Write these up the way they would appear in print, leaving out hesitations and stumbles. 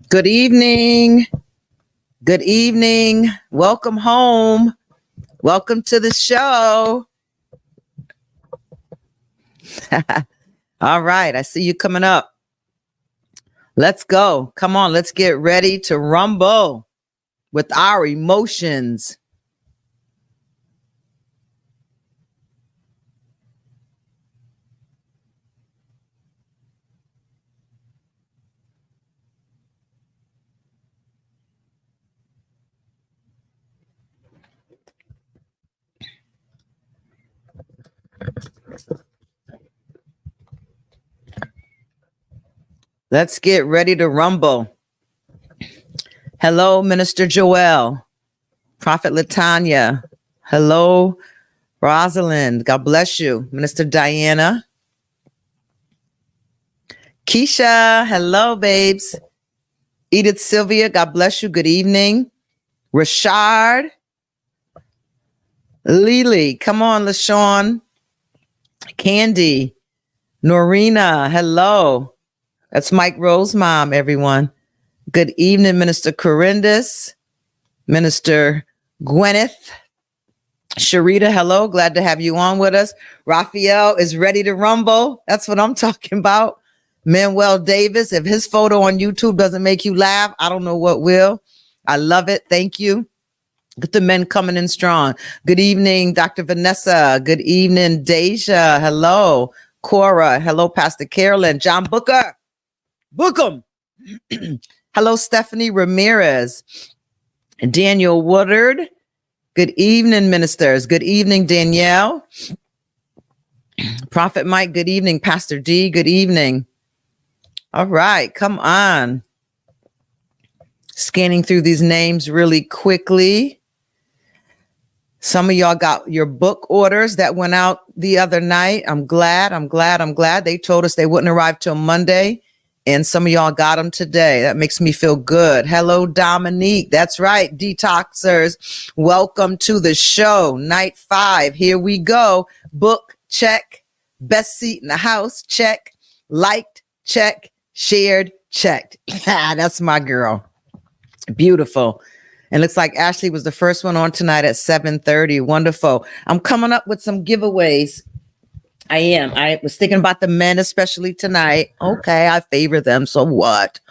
Good evening. Good evening. Welcome home. Welcome to the show. All right. I see you coming up. Let's go. Come on. Let's get ready to rumble with our emotions. Let's get ready to rumble. Hello, Minister Joel, Prophet Latanya. Hello, Rosalind. God bless you. Minister Diana. Keisha. Hello, babes. Edith Sylvia. God bless you. Good evening. Rashard. Lily. Come on, LaShawn. Candy. Norina. Hello. That's Mike Rose mom, everyone. Good evening, Minister Corindus, Minister Gwyneth, Sharita. Hello. Glad to have you on with us. Raphael is ready to rumble. That's what I'm talking about. Manuel Davis. If his photo on YouTube doesn't make you laugh, I don't know what will. I love it. Thank you. Get the men coming in strong. Good evening, Dr. Vanessa. Good evening, Deja. Hello. Cora. Hello, Pastor Carolyn. John Booker. Bookham. Hello, Stephanie Ramirez. Daniel Woodard. Good evening, ministers. Good evening, Danielle. Prophet Mike. Good evening, Pastor D. Good evening. All right, come on. Scanning through these names really quickly. Some of y'all got your book orders that went out the other night. I'm glad. They told us they wouldn't arrive till Monday. And some of y'all got them today. That makes me feel good. Hello, Dominique. That's right, Detoxers. Welcome to the show. Night 5. Here we go. Book, check. Best seat in the house, check. Liked, check. Shared, checked. That's my girl. Beautiful. And looks like Ashley was the first one on tonight at 7:30. Wonderful. I'm coming up with some giveaways. I am. I was thinking about the men, especially tonight. Okay, I favor them. So what?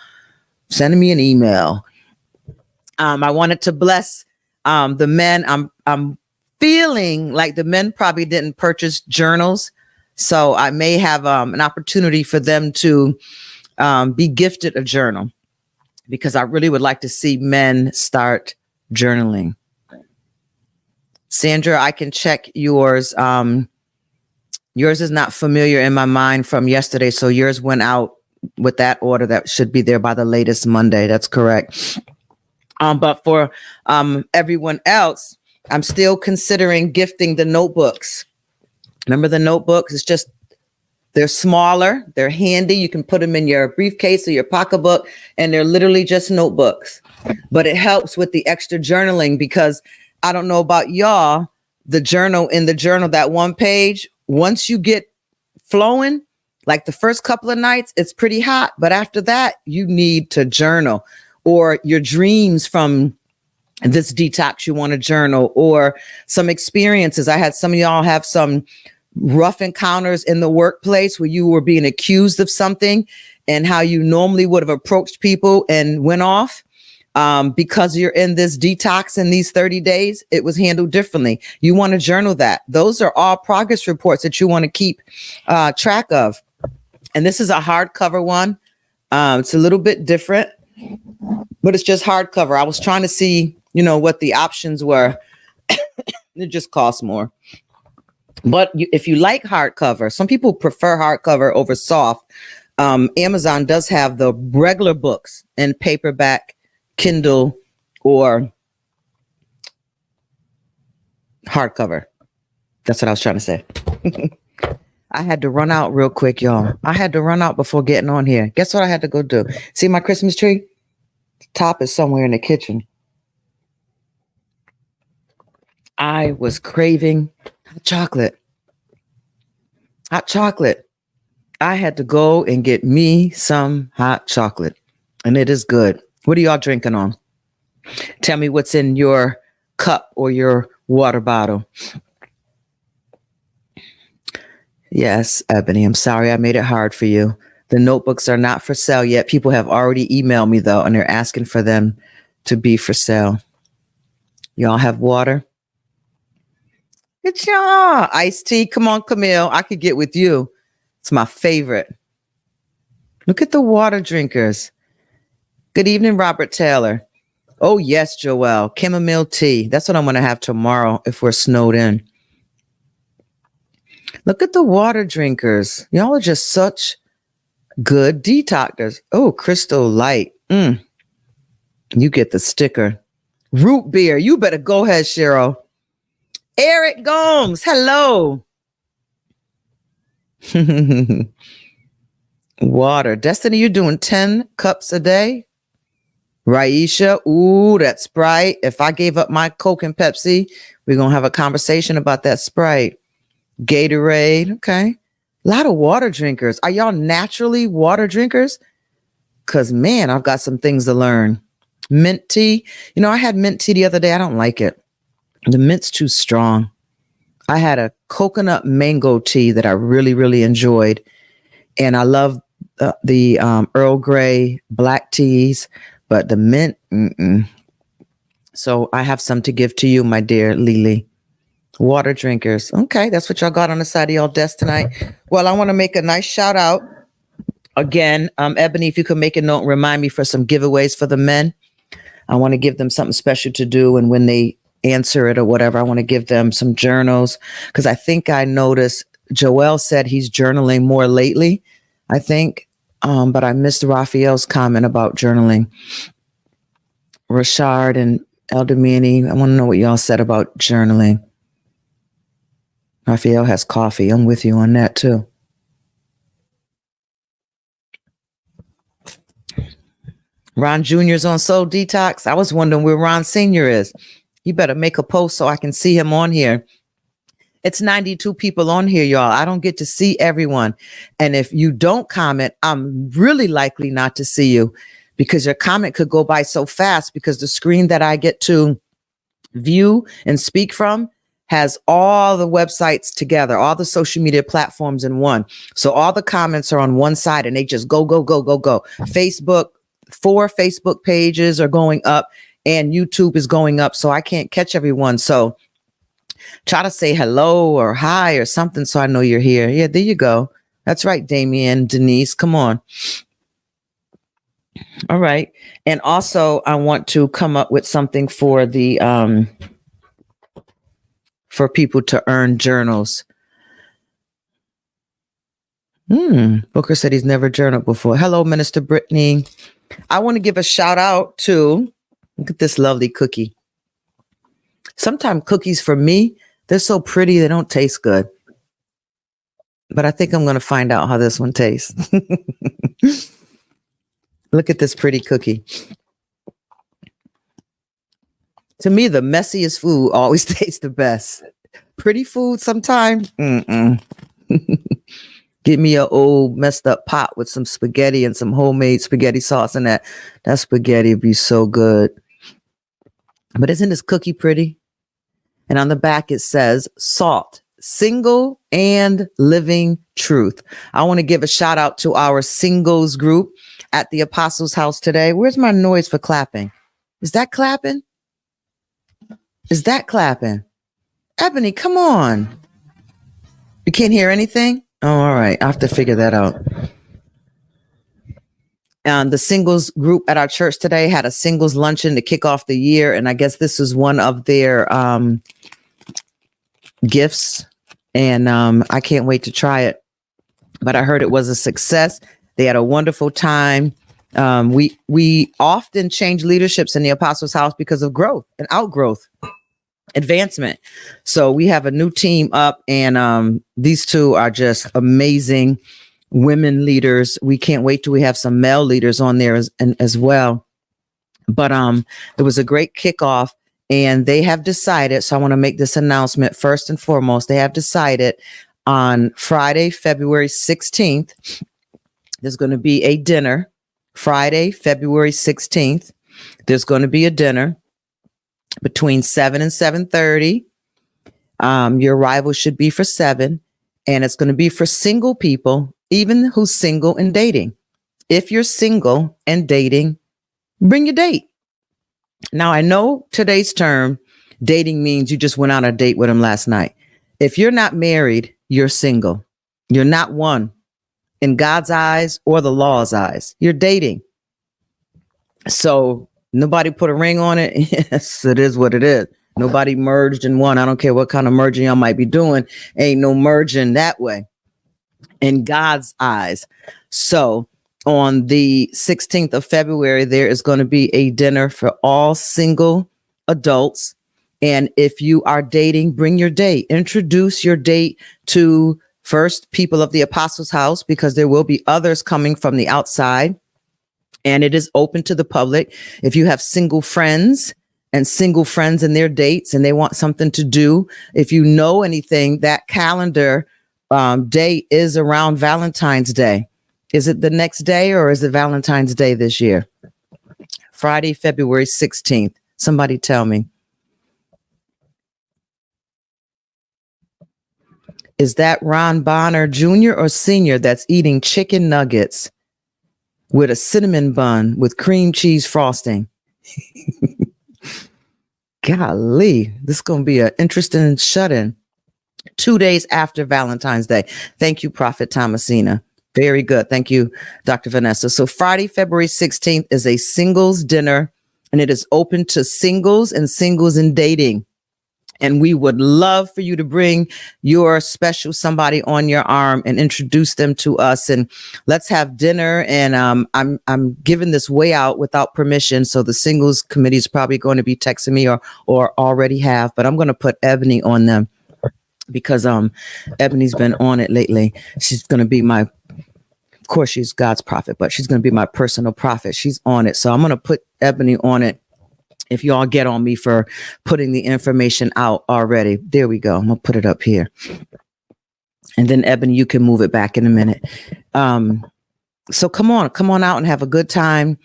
Sending me an email. I wanted to bless the men. I'm feeling like the men probably didn't purchase journals, so I may have an opportunity for them to be gifted a journal, because I really would like to see men start journaling. Sandra, I can check yours. Yours is not familiar in my mind from yesterday, so yours went out with that order. That should be there by the latest Monday. That's correct. But for everyone else, I'm still considering gifting the notebooks. Remember the notebooks? It's just, they're smaller, they're handy. You can put them in your briefcase or your pocketbook, and they're literally just notebooks. But it helps with the extra journaling, because I don't know about y'all, the journal, that one page, once you get flowing, like the first couple of nights, it's pretty hot. But after that, you need to journal, or your dreams from this detox, you want to journal, or some experiences. I had some of y'all have some rough encounters in the workplace where you were being accused of something, and how you normally would have approached people and went off. Because you're in this detox in these 30 days, it was handled differently. You want to journal that. Those are all progress reports that you want to keep track of. And this is a hardcover one. It's a little bit different, but it's just hardcover. I was trying to see, what the options were. It just costs more. But if you like hardcover, some people prefer hardcover over soft. Amazon does have the regular books in paperback, Kindle, or hardcover. That's what I was trying to say. I had to run out real quick, y'all. I had to run out before getting on here. Guess what I had to go do? See my Christmas tree? The top is somewhere in the kitchen. I was craving hot chocolate. Hot chocolate. I had to go and get me some hot chocolate. and it is good. What are y'all drinking on? Tell me what's in your cup or your water bottle. Yes, Ebony, I'm sorry I made it hard for you. The notebooks are not for sale yet. People have already emailed me, though, and they're asking for them to be for sale. Y'all have water? Good job. Iced tea. Come on, Camille. I could get with you. It's my favorite. Look at the water drinkers. Good evening, Robert Taylor. Oh, yes, Joelle. Chamomile tea. That's what I'm going to have tomorrow if we're snowed in. Look at the water drinkers. Y'all are just such good detoxers. Oh, Crystal Light. You get the sticker. Root beer. You better go ahead, Cheryl. Eric Gomes. Hello. Water. Destiny, you're doing 10 cups a day? Raisha. Ooh, that Sprite. If I gave up my Coke and Pepsi, we're going to have a conversation about that Sprite. Gatorade. Okay. A lot of water drinkers. Are y'all naturally water drinkers? Because, man, I've got some things to learn. Mint tea. You know, I had mint tea the other day. I don't like it. The mint's too strong. I had a coconut mango tea that I really, really enjoyed. And I love the Earl Grey black teas, but the mint, So I have some to give to you, my dear Lily. Water drinkers. Okay, that's what y'all got on the side of y'all desk tonight. Well, I want to make a nice shout out. Again, Ebony, if you could make a note, remind me for some giveaways for the men. I want to give them something special to do. And when they answer it or whatever, I want to give them some journals. Because I think I noticed Joel said he's journaling more lately, I think. But I missed Raphael's comment about journaling. Rashard and Eldamini, I want to know what y'all said about journaling. Raphael has coffee. I'm with you on that too. Ron Jr.'s on Soul Detox. I was wondering where Ron Sr. is. You better make a post so I can see him on here. It's 92 people on here, y'all. I don't get to see everyone. And if you don't comment, I'm really likely not to see you because your comment could go by so fast because the screen that I get to view and speak from has all the websites together, all the social media platforms in one. So all the comments are on one side and they just go. Facebook, 4 Facebook pages are going up and YouTube is going up. So I can't catch everyone. So try to say hello or hi or something so I know you're here. Yeah, there you go. That's right, Damien, Denise, come on. All right. And also I want to come up with something for the for people to earn journals. Booker said he's never journaled before. Hello, Minister Brittany. I want to give a shout out to, look at this lovely cookie. Sometimes cookies for me, they're so pretty, they don't taste good. But I think I'm going to find out how this one tastes. Look at this pretty cookie. To me, the messiest food always tastes the best. Pretty food sometimes, Give me an old messed up pot with some spaghetti and some homemade spaghetti sauce in that. That spaghetti would be so good. But isn't this cookie pretty? And on the back, it says SALT, Single and Living Truth. I want to give a shout out to our singles group at the Apostles' House today. Where's my noise for clapping? Is that clapping? Is that clapping? Ebony, come on. You can't hear anything? Oh, all right. I have to figure that out. The singles group at our church today had a singles luncheon to kick off the year. And I guess this is one of their gifts. And I can't wait to try it. But I heard it was a success. They had a wonderful time. We often change leaderships in the Apostles' House because of growth and outgrowth. Advancement. So we have a new team up and these two are just amazing women leaders. We can't wait till we have some male leaders on there as well. But it was a great kickoff and they have decided, so I want to make this announcement first and foremost, they have decided on Friday, February 16th, there's going to be a dinner Friday, February 16th, there's going to be a dinner between 7 and 7:30. Your arrival should be for 7, and it's going to be for single people, even who's single and dating. If you're single and dating, bring your date. Now, I know today's term, dating means you just went on a date with him last night. If you're not married, you're single. You're not one in God's eyes or the law's eyes. You're dating. So nobody put a ring on it. Yes, it is what it is. Nobody merged in one. I don't care what kind of merging y'all might be doing. Ain't no merging that way in God's eyes. So on the 16th of February, there is going to be a dinner for all single adults. And if you are dating, bring your date. Introduce your date to first people of the Apostles' House, because there will be others coming from the outside. And it is open to the public. If you have single friends and their dates and they want something to do, if you know anything, that calendar day is around Valentine's Day. Is it the next day or is it Valentine's Day this year? Friday, February 16th. Somebody tell me. Is that Ron Bonner Jr. or Sr. that's eating chicken nuggets with a cinnamon bun with cream cheese frosting? Golly, this is going to be an interesting shut-in. 2 days after Valentine's Day. Thank you, Prophet Thomasina. Very good. Thank you, Dr. Vanessa. So Friday, February 16th is a singles dinner, and it is open to singles in dating. And we would love for you to bring your special somebody on your arm and introduce them to us. And let's have dinner. And I'm giving this way out without permission. So the singles committee is probably going to be texting me or already have. But I'm going to put Ebony on them because Ebony's been on it lately. She's going to be of course, she's God's prophet, but she's going to be my personal prophet. She's on it. So I'm going to put Ebony on it. If y'all get on me for putting the information out already. There we go. I'm going to put it up here. And then Ebony, you can move it back in a minute. So come on out and have a good time.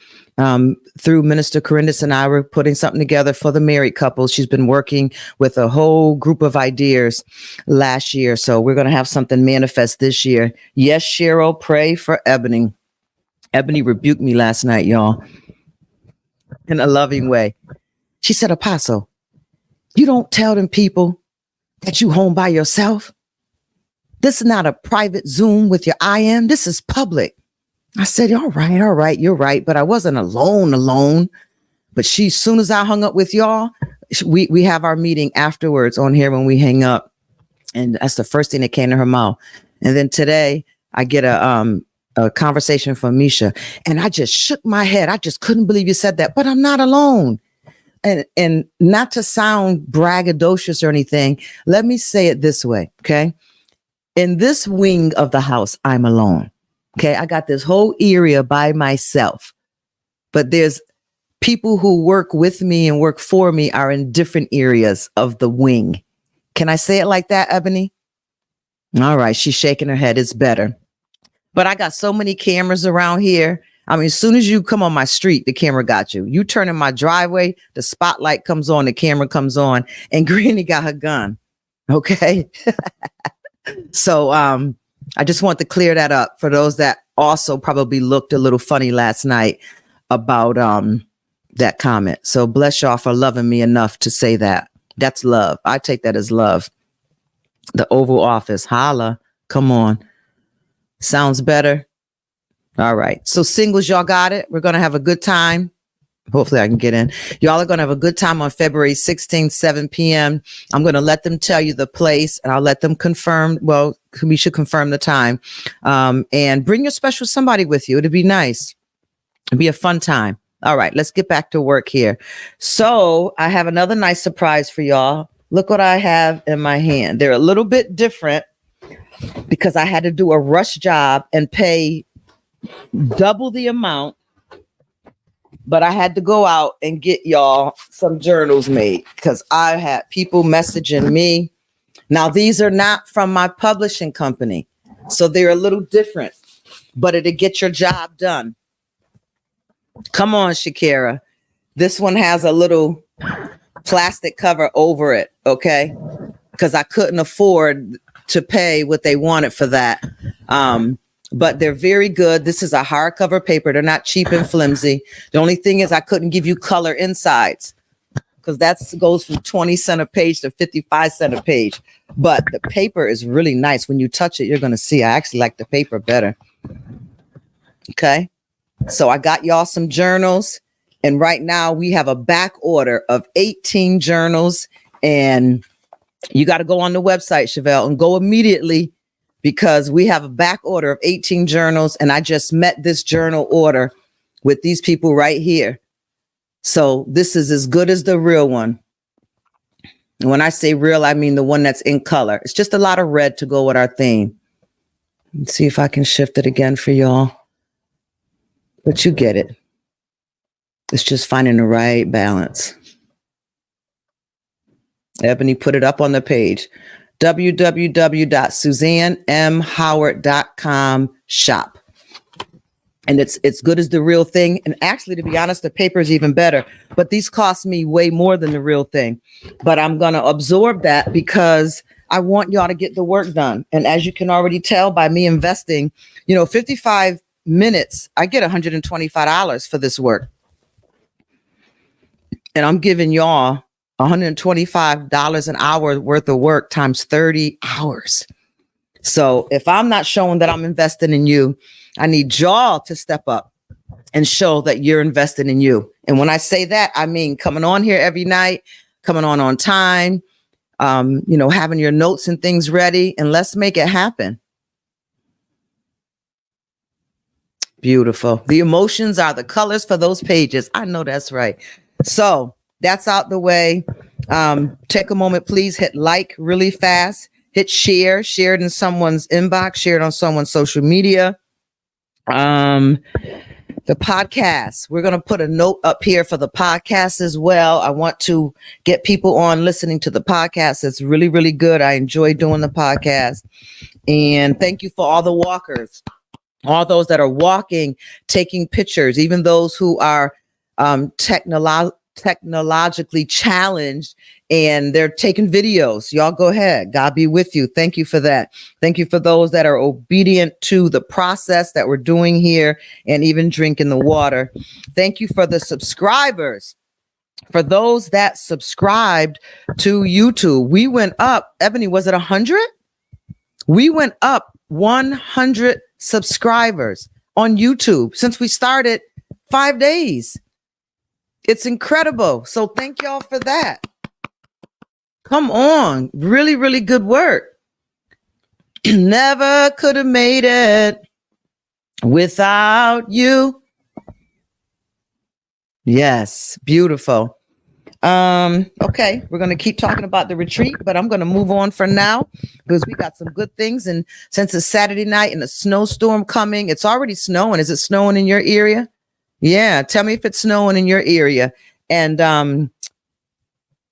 Through Minister Corindus and I, we're putting something together for the married couples. She's been working with a whole group of ideas last year. So we're going to have something manifest this year. Yes, Cheryl, pray for Ebony. Ebony rebuked me last night, y'all, in a loving way. She said, Apostle, you don't tell them people that you home by yourself. This is not a private Zoom with your IM. This is public. I said, all right, you're right. But I wasn't alone. But as soon as I hung up with y'all, we have our meeting afterwards on here when we hang up. And that's the first thing that came to her mouth. And then today I get a conversation from Misha, and I just shook my head. I just couldn't believe you said that, but I'm not alone. And not to sound braggadocious or anything, let me say it this way, okay? In this wing of the house, I'm alone, okay? I got this whole area by myself, but there's people who work with me and work for me are in different areas of the wing. Can I say it like that, Ebony? All right, she's shaking her head. It's better. But I got so many cameras around here. I mean, as soon as you come on my street, the camera got you. You turn in my driveway, the spotlight comes on, the camera comes on, and Granny got her gun. Okay. So I just want to clear that up for those that also probably looked a little funny last night about that comment. So bless y'all for loving me enough to say that. That's love. I take that as love. The Oval Office. Holla. Come on. Sounds better. All right. So singles, y'all got it. We're going to have a good time. Hopefully I can get in. Y'all are going to have a good time on February 16th, 7 p.m. I'm going to let them tell you the place, and I'll let them confirm. Well, we should confirm the time. And bring your special somebody with you. It'd be nice. It'd be a fun time. All right. Let's get back to work here. So I have another nice surprise for y'all. Look what I have in my hand. They're a little bit different because I had to do a rush job and pay double the amount. But I had to go out and get y'all some journals made because I had people messaging me. Now, these are not from my publishing company, so they're a little different, but it'll get your job done. Come on, Shakira. This one has a little plastic cover over it, okay? Because I couldn't afford to pay what they wanted for that. But they're very good. This is a hardcover paper. They're not cheap and flimsy. The only thing is I couldn't give you color insides because that goes from 20 cent a page to 55 cent a page. But the paper is really nice. When you touch it, you're going to see. I actually like the paper better. Okay. So I got y'all some journals. And right now we have a back order of 18 journals. And you got to go on the website, Chevelle, and go immediately because we have a back order of 18 journals. And I just met this journal order with these people right here. So this is as good as the real one. And when I say real, I mean the one that's in color. It's just a lot of red to go with our theme. Let's see if I can shift it again for y'all. But you get it. It's just finding the right balance. Ebony put it up on the page. www.suzannemhoward.com shop. And it's good as the real thing. And actually, to be honest, the paper is even better. But these cost me way more than the real thing. But I'm going to absorb that because I want y'all to get the work done. And as you can already tell by me investing, 55 minutes, I get $125 for this work. And I'm giving y'all $125 an hour worth of work times 30 hours. So if I'm not showing that I'm investing in you, I need y'all to step up and show that you're invested in you. And when I say that, I mean coming on here every night, coming on time, having your notes and things ready, and let's make it happen. Beautiful. The emotions are the colors for those pages. I know that's right. So that's out the way. Take a moment, please hit like really fast, hit share it in someone's inbox, share it on someone's social media. The podcast, we're going to put a note up here for the podcast as well. I want to get people on listening to the podcast. It's really, really good. I enjoy doing the podcast. And thank you for all the walkers, all those that are walking, taking pictures, even those who are technologically challenged and they're taking videos. Y'all go ahead. God be with you. Thank you for that. Thank you for those that are obedient to the process that we're doing here and even drinking the water. Thank you for the subscribers. For those that subscribed to YouTube, we went up. Ebony, was it 100? We went up 100 subscribers on YouTube since we started 5 days. It's incredible. So thank y'all for that. Come on. Really, really good work. Never could have made it without you. Yes. Beautiful. Okay. We're going to keep talking about the retreat, but I'm going to move on for now because we got some good things. And since it's Saturday night and a snowstorm coming, it's already snowing. Is it snowing in your area? Yeah, tell me if it's snowing in your area. And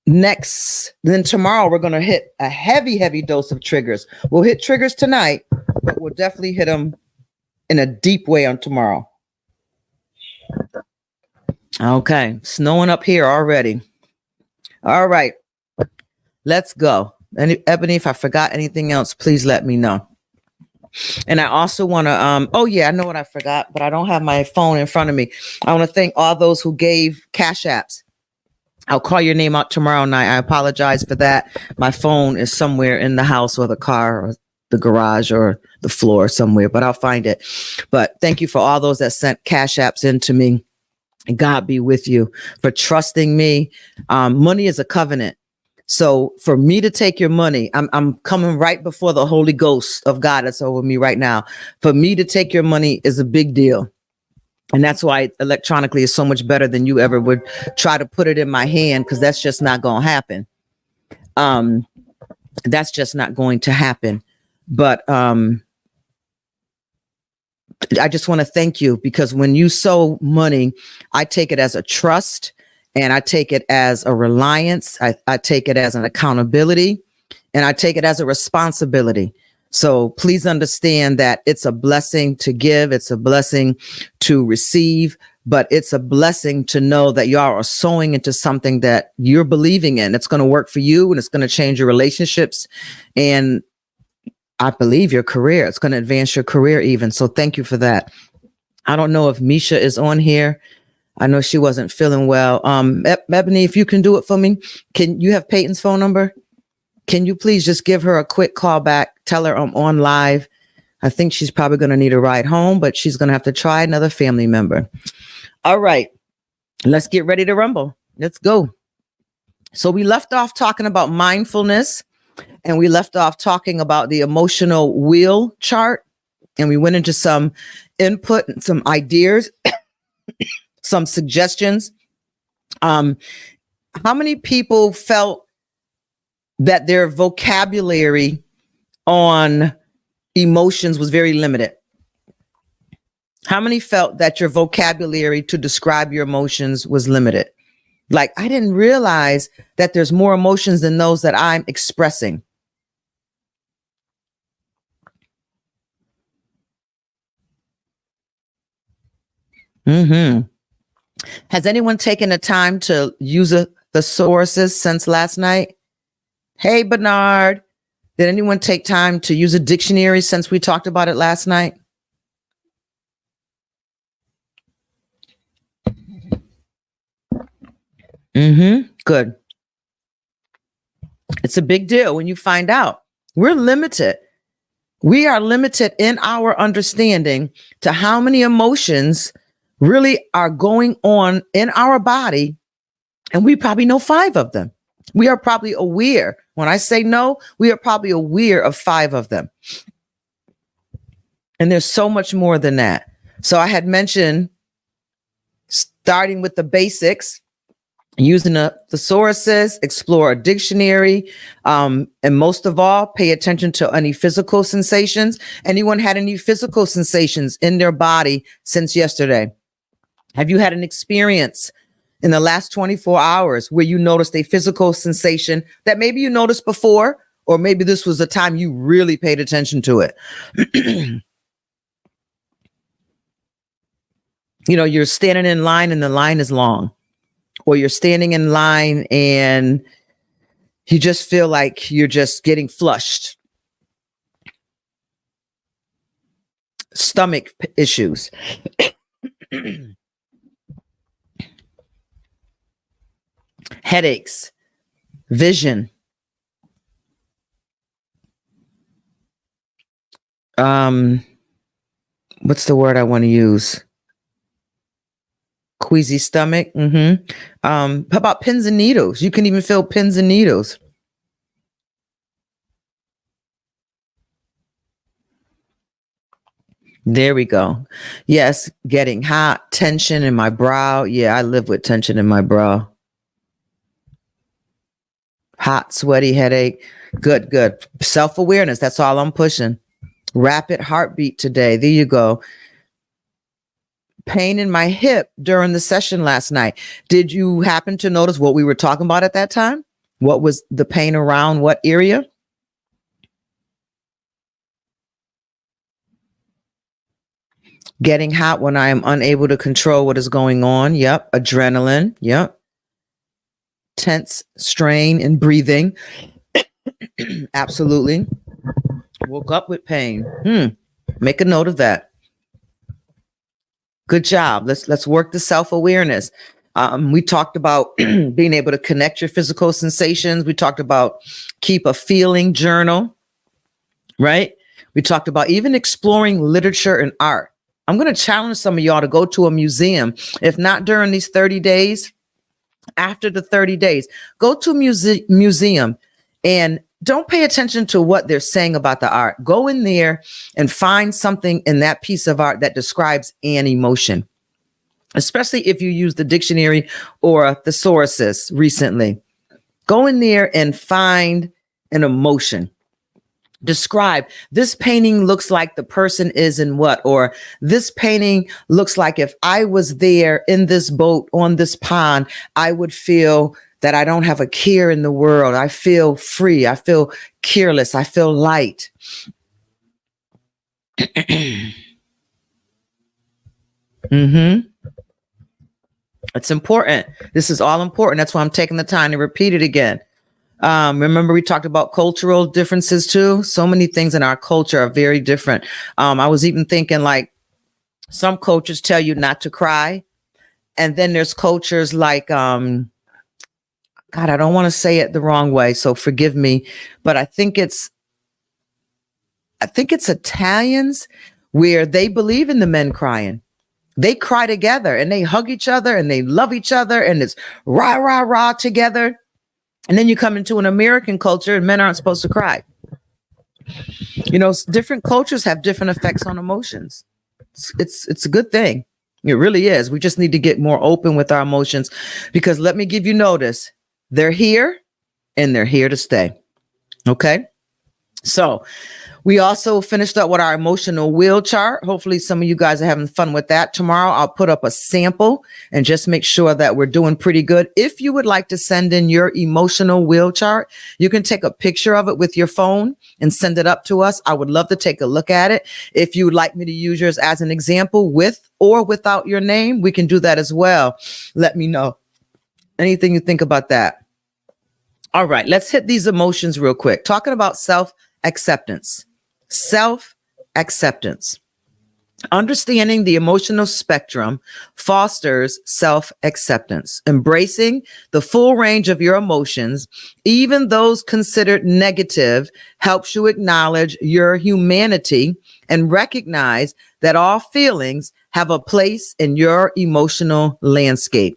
then tomorrow we're going to hit a heavy dose of triggers. We'll hit triggers tonight, but we'll definitely hit them in a deep way on tomorrow. Okay, snowing up here already. All right, let's go. And Ebony, if I forgot anything else, please let me know. And I also want to, I know what I forgot, but I don't have my phone in front of me. I want to thank all those who gave cash apps. I'll call your name out tomorrow night. I apologize for that. My phone is somewhere in the house or the car or the garage or the floor somewhere, but I'll find it. But thank you for all those that sent cash apps in to me. And God be with you for trusting me. Money is a covenant. So for me to take your money, I'm coming right before the Holy Ghost of God that's over me right now. For me to take your money is a big deal. And that's why electronically is so much better than you ever would try to put it in my hand, because that's just not going to happen. That's just not going to happen. But I just want to thank you, because when you sow money, I take it as a trust. And I take it as a reliance. I take it as an accountability, and I take it as a responsibility. So please understand that it's a blessing to give. It's a blessing to receive. but it's a blessing to know that y'all are sowing into something that you're believing in. It's going to work for you and it's going to change your relationships. And I believe your career. It's going to advance your career even. So thank you for that. I don't know if Misha is on here. I know she wasn't feeling well. Ebony, if you can do it for me, can you have Peyton's phone number? Can you please just give her a quick call back? Tell her I'm on live. I think she's probably going to need a ride home, but she's going to have to try another family member. All right, let's get ready to rumble. Let's go. So we left off talking about mindfulness, and we left off talking about the emotional wheel chart, and we went into some input and some ideas, some suggestions. How many people felt that their vocabulary on emotions was very limited? How many felt that your vocabulary to describe your emotions was limited? Like, I didn't realize that there's more emotions than those that I'm expressing. Has anyone taken the time to use a thesaurus since last night? Hey, Bernard, did anyone take time to use a dictionary since we talked about it last night? Good. It's a big deal when you find out. We're limited. We are limited in our understanding to how many emotions really are going on in our body. And we probably know 5 of them. We are probably aware. When I say no, we are probably aware of 5 of them. And there's so much more than that. So I had mentioned starting with the basics, using a thesaurus, explore a dictionary, and most of all, pay attention to any physical sensations. Anyone had any physical sensations in their body since yesterday? Have you had an experience in the last 24 hours where you noticed a physical sensation that maybe you noticed before, or maybe this was the time you really paid attention to it? You know, you're standing in line and the line is long, or you're standing in line and you just feel like you're just getting flushed. Stomach issues. Headaches, vision. What's the word I want to use? Queasy stomach. How about pins and needles? You can even feel pins and needles. There we go. Yes, getting hot, tension in my brow. Yeah, I live with tension in my brow. Hot, sweaty headache. Good, good. Self-awareness. That's all I'm pushing. Rapid heartbeat today. There you go. Pain in my hip during the session last night. Did you happen to notice what we were talking about at that time? What was the pain around what area? Getting hot when I am unable to control what is going on. Yep. Adrenaline. Yep. Tense, strain, and breathing. Absolutely. Woke up with pain. Make a note of that. Good job. Let's work the self-awareness. We talked about being able to connect your physical sensations. We talked about keep a feeling journal, right? We talked about even exploring literature and art. I'm going to challenge some of y'all to go to a museum. If not during these 30 days, after the 30 days, go to a museum and don't pay attention to what they're saying about the art. Go in there and find something in that piece of art that describes an emotion, especially if you use the dictionary or a thesaurus recently. Go in there and find an emotion. Describe, this painting looks like the person is in what, or this painting looks like if I was there in this boat on this pond, I would feel that I don't have a care in the world. I feel free. I feel careless. I feel light. It's important. This is all important. That's why I'm taking the time to repeat it again. Remember, we talked about cultural differences too. So many things in our culture are very different. I was even thinking like some cultures tell you not to cry. And then there's cultures like, God, I don't want to say it the wrong way, so forgive me, but I think it's Italians where they believe in the men crying. They cry together and they hug each other and they love each other and it's rah, rah, rah together. And then you come into an American culture and men aren't supposed to cry. Different cultures have different effects on emotions. It's a good thing. It really is. We just need to get more open with our emotions because let me give you notice. They're here and they're here to stay. Okay. So we also finished up with our emotional wheel chart. Hopefully some of you guys are having fun with that. Tomorrow I'll put up a sample and just make sure that we're doing pretty good. If you would like to send in your emotional wheel chart, you can take a picture of it with your phone and send it up to us. I would love to take a look at it. If you would like me to use yours as an example with or without your name, we can do that as well. Let me know anything you think about that. All right, let's hit these emotions real quick. Talking about self-acceptance. Self-acceptance. Understanding the emotional spectrum fosters self-acceptance. Embracing the full range of your emotions, even those considered negative, helps you acknowledge your humanity and recognize that all feelings have a place in your emotional landscape.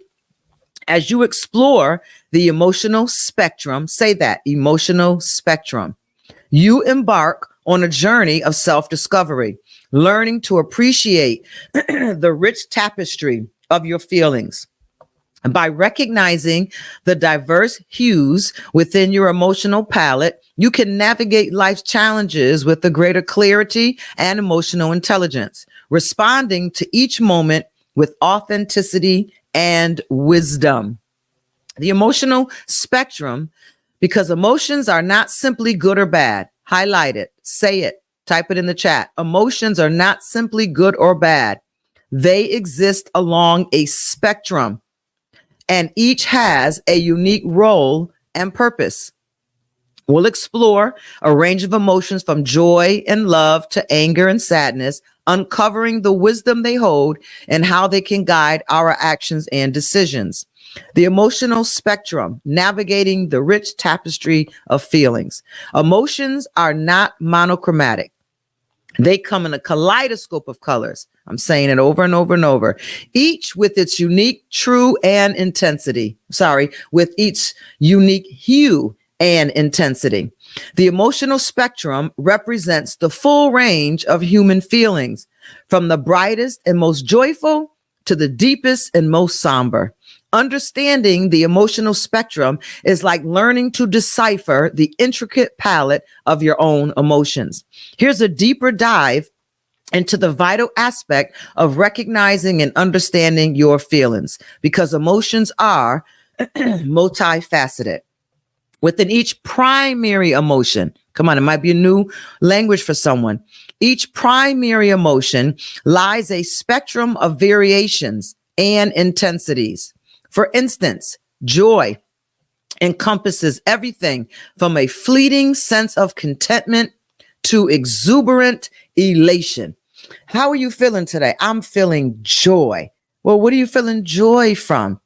As you explore the emotional spectrum, say that, emotional spectrum, you embark on a journey of self-discovery, learning to appreciate the rich tapestry of your feelings. And by recognizing the diverse hues within your emotional palette, you can navigate life's challenges with a greater clarity and emotional intelligence, responding to each moment with authenticity and wisdom. The emotional spectrum, because emotions are not simply good or bad. Highlight it, say it, type it in the chat. Emotions are not simply good or bad. They exist along a spectrum, and each has a unique role and purpose. We'll explore a range of emotions from joy and love to anger and sadness, uncovering the wisdom they hold and how they can guide our actions and decisions. The emotional spectrum, navigating the rich tapestry of feelings. Emotions are not monochromatic. They come in a kaleidoscope of colors. I'm saying it over and over and over, each with its unique true and intensity. With each unique hue and intensity. The emotional spectrum represents the full range of human feelings, from the brightest and most joyful to the deepest and most somber. Understanding the emotional spectrum is like learning to decipher the intricate palette of your own emotions. Here's a deeper dive into the vital aspect of recognizing and understanding your feelings, because emotions are multifaceted. Within each primary emotion, come on, it might be a new language for someone. Each primary emotion lies a spectrum of variations and intensities. For instance, joy encompasses everything from a fleeting sense of contentment to exuberant elation. How are you feeling today? I'm feeling joy. Well, what are you feeling joy from?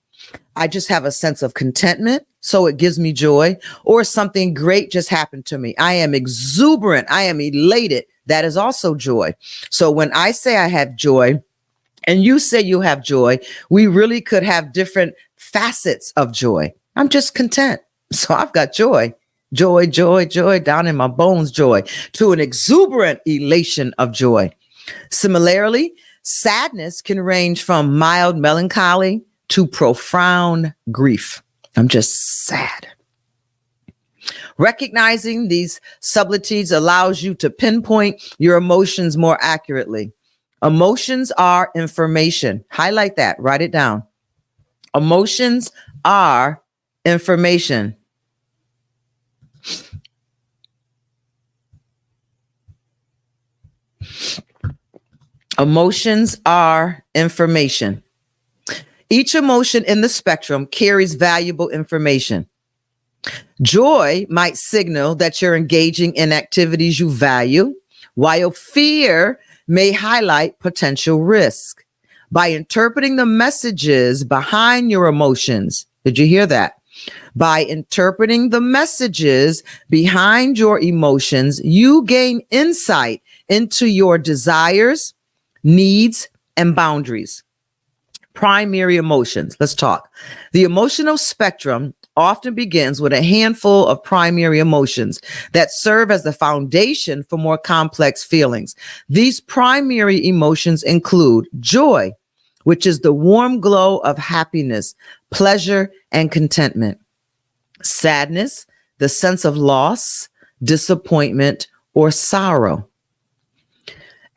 I just have a sense of contentment, so it gives me joy, or something great just happened to me. I am exuberant. I am elated. That is also joy. So when I say I have joy, and you say you have joy, we really could have different facets of joy. I'm just content. So I've got joy, joy, joy, joy down in my bones, joy, to an exuberant elation of joy. Similarly, sadness can range from mild melancholy to profound grief. I'm just sad. Recognizing these subtleties allows you to pinpoint your emotions more accurately. Emotions are information. Highlight that, write it down. Emotions are information. Emotions are information. Each emotion in the spectrum carries valuable information. Joy might signal that you're engaging in activities you value, while fear may highlight potential risk. By interpreting the messages behind your emotions, did you hear that? By interpreting the messages behind your emotions, you gain insight into your desires, needs, and boundaries. Primary emotions. Let's talk. The emotional spectrum often begins with a handful of primary emotions that serve as the foundation for more complex feelings. These primary emotions include joy, which is the warm glow of happiness, pleasure, and contentment. Sadness, the sense of loss, disappointment, or sorrow.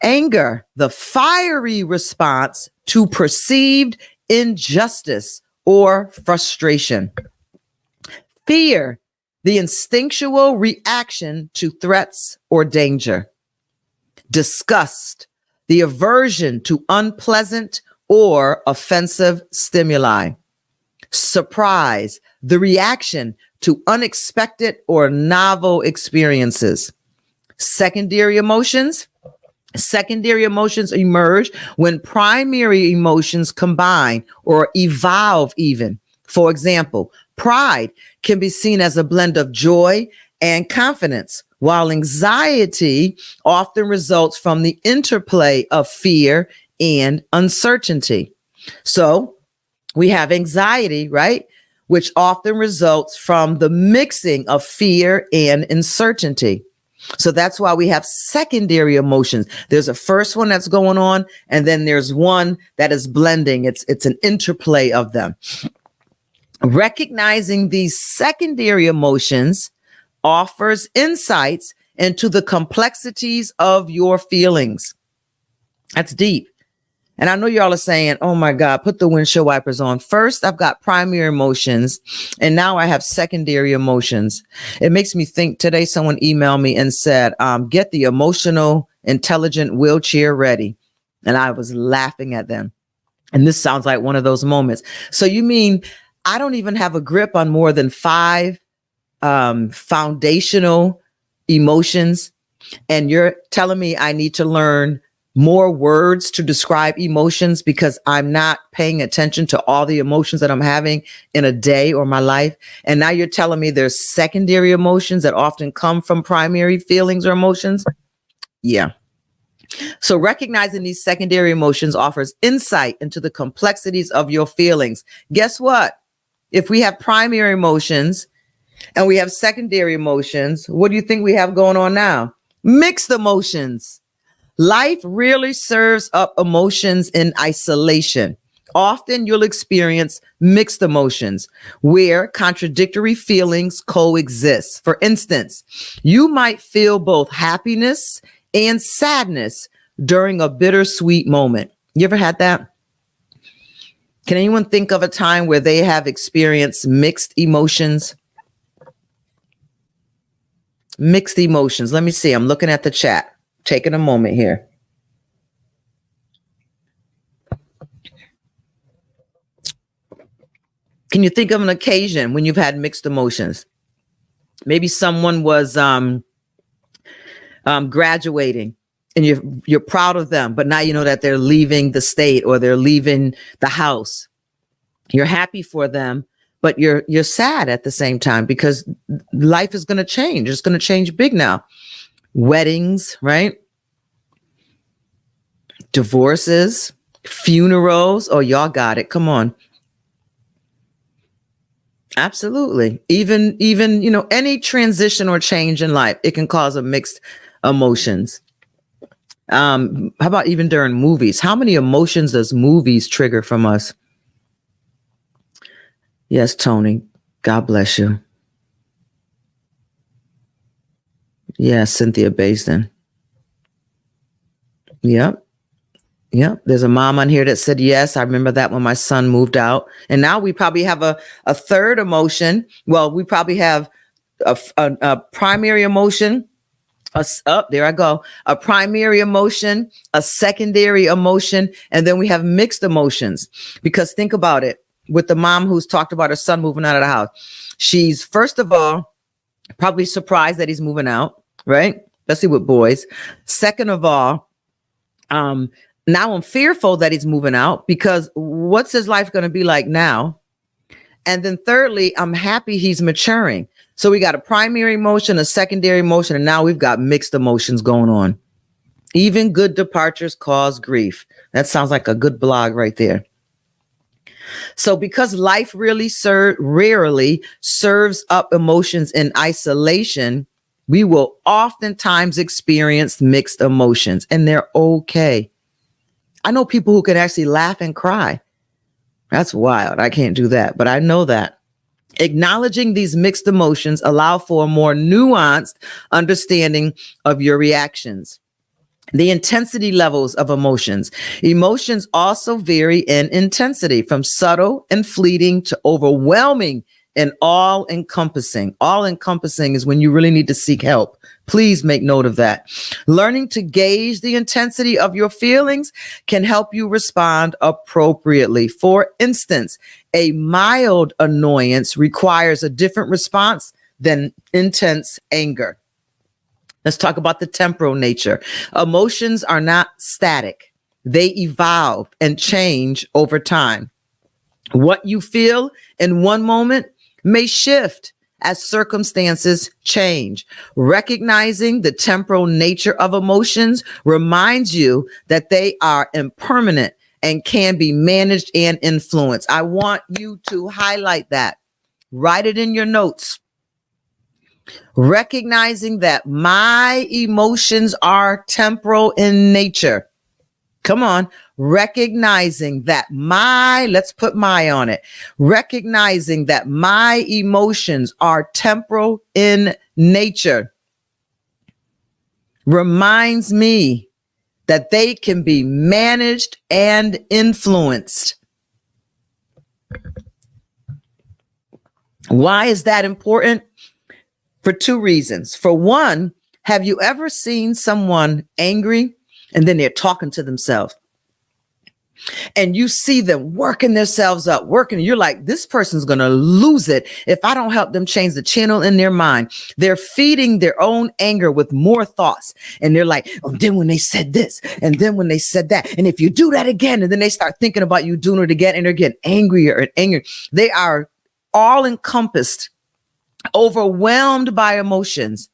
Anger, the fiery response to perceived injustice or frustration. Fear, the instinctual reaction to threats or danger. Disgust, the aversion to unpleasant or offensive stimuli. Surprise, the reaction to unexpected or novel experiences. Secondary emotions. Secondary emotions emerge when primary emotions combine or evolve even. For example, pride can be seen as a blend of joy and confidence, while anxiety often results from the interplay of fear and uncertainty. So we have anxiety, right? Which often results from the mixing of fear and uncertainty. So that's why we have secondary emotions. There's a first one that's going on, and then there's one that is blending. It's an interplay of them. Recognizing these secondary emotions offers insights into the complexities of your feelings. That's deep. And I know y'all are saying, oh my God, put the windshield wipers on. First, I've got primary emotions, and now I have secondary emotions. It makes me think today someone emailed me and said, get the emotional intelligent wheelchair ready. And I was laughing at them. And this sounds like one of those moments. So you mean I don't even have a grip on more than 5 foundational emotions, and you're telling me I need to learn more words to describe emotions because I'm not paying attention to all the emotions that I'm having in a day or my life. And now you're telling me there's secondary emotions that often come from primary feelings or emotions. Yeah. So recognizing these secondary emotions offers insight into the complexities of your feelings. Guess what? If we have primary emotions and we have secondary emotions, what do you think we have going on now? Mixed emotions. Life really serves up emotions in isolation. Often you'll experience mixed emotions where contradictory feelings coexist. For instance, you might feel both happiness and sadness during a bittersweet moment. You ever had that? Can anyone think of a time where they have experienced mixed emotions? Mixed emotions. Let me see. I'm looking at the chat. Taking a moment here. Can you think of an occasion when you've had mixed emotions? Maybe someone was graduating and you're proud of them, but now you know that they're leaving the state or they're leaving the house. You're happy for them, but you're sad at the same time because life is going to change. It's going to change big now. Weddings, right? Divorces, funerals. Oh, y'all got it. Come on. Absolutely. Even, any transition or change in life, it can cause a mixed emotions. How about even during movies? How many emotions does movies trigger from us? Yes, Tony. God bless you. Yes, Cynthia Basden. Yep. There's a mom on here that said, yes, I remember that when my son moved out. And now we probably have a third emotion. Well, we probably have a primary emotion, There I go. A primary emotion, a secondary emotion, and then we have mixed emotions. Because think about it, with the mom who's talked about her son moving out of the house. She's, first of all, probably surprised that he's moving out, right? Especially with boys. Second of all, now I'm fearful that he's moving out because what's his life going to be like now? And then thirdly, I'm happy he's maturing. So we got a primary emotion, a secondary emotion, and now we've got mixed emotions going on. Even good departures cause grief. That sounds like a good blog right there. So because life really rarely serves up emotions in isolation, we will oftentimes experience mixed emotions, and they're okay. I know people who can actually laugh and cry. That's wild. I can't do that, but I know that. Acknowledging these mixed emotions allow for a more nuanced understanding of your reactions. The intensity levels of emotions. Emotions also vary in intensity, from subtle and fleeting to overwhelming and all-encompassing. All-encompassing is when you really need to seek help. Please make note of that. Learning to gauge the intensity of your feelings can help you respond appropriately. For instance, a mild annoyance requires a different response than intense anger. Let's talk about the temporal nature. Emotions are not static. They evolve and change over time. What you feel in one moment may shift as circumstances change. Recognizing the temporal nature of emotions reminds you that they are impermanent and can be managed and influenced. I want you to highlight that. Write it in your notes. Recognizing that my emotions are temporal in nature. Come on. Recognizing that let's put my on it. Recognizing that my emotions are temporal in nature reminds me that they can be managed and influenced. Why is that important? For two reasons. For one, have you ever seen someone angry and then they're talking to themselves? And you see them working themselves up, You're like, this person's going to lose it if I don't help them change the channel in their mind. They're feeding their own anger with more thoughts. And they're like, oh, then when they said this, and then when they said that, and if you do that again, and then they start thinking about you doing it again, and they're getting angrier and angrier. They are all encompassed, overwhelmed by emotions.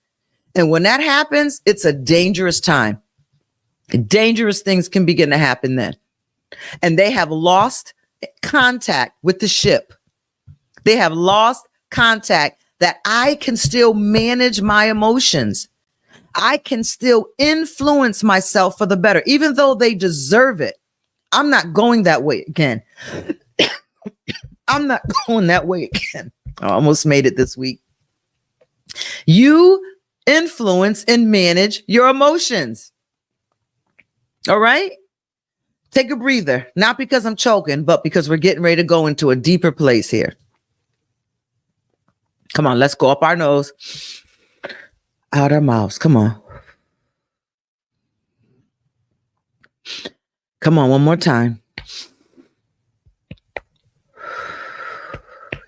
And when that happens, it's a dangerous time. Dangerous things can begin to happen then. And they have lost contact with the ship. They have lost contact that I can still manage my emotions. I can still influence myself for the better, even though they deserve it. I'm not going that way again. I'm not going that way again. I almost made it this week. You influence and manage your emotions. All right? Take a breather, not because I'm choking, but because we're getting ready to go into a deeper place here. Come on, let's go up our nose, out our mouths. Come on. Come on, one more time.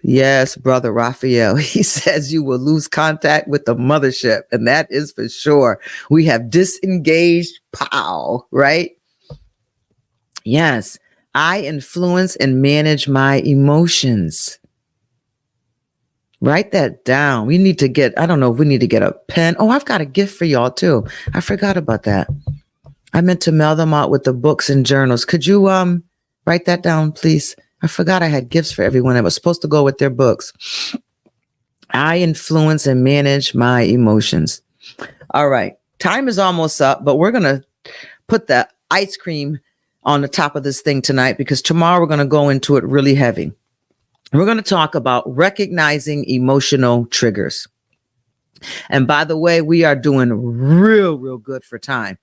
Yes, brother Raphael. He says you will lose contact with the mothership, and that is for sure. We have disengaged, right? Yes, I influence and manage my emotions. Write that down. We need to get, I don't know if we need to get a pen. Oh, I've got a gift for y'all too. I forgot about that. I meant to mail them out with the books and journals. Could you write that down, please? I forgot I had gifts for everyone that was supposed to go with their books. I influence and manage my emotions. All right. Time is almost up, but we're going to put the ice cream on the top of this thing tonight because tomorrow we're going to go into it really heavy. We're going to talk about recognizing emotional triggers. And by the way, we are doing real good for time.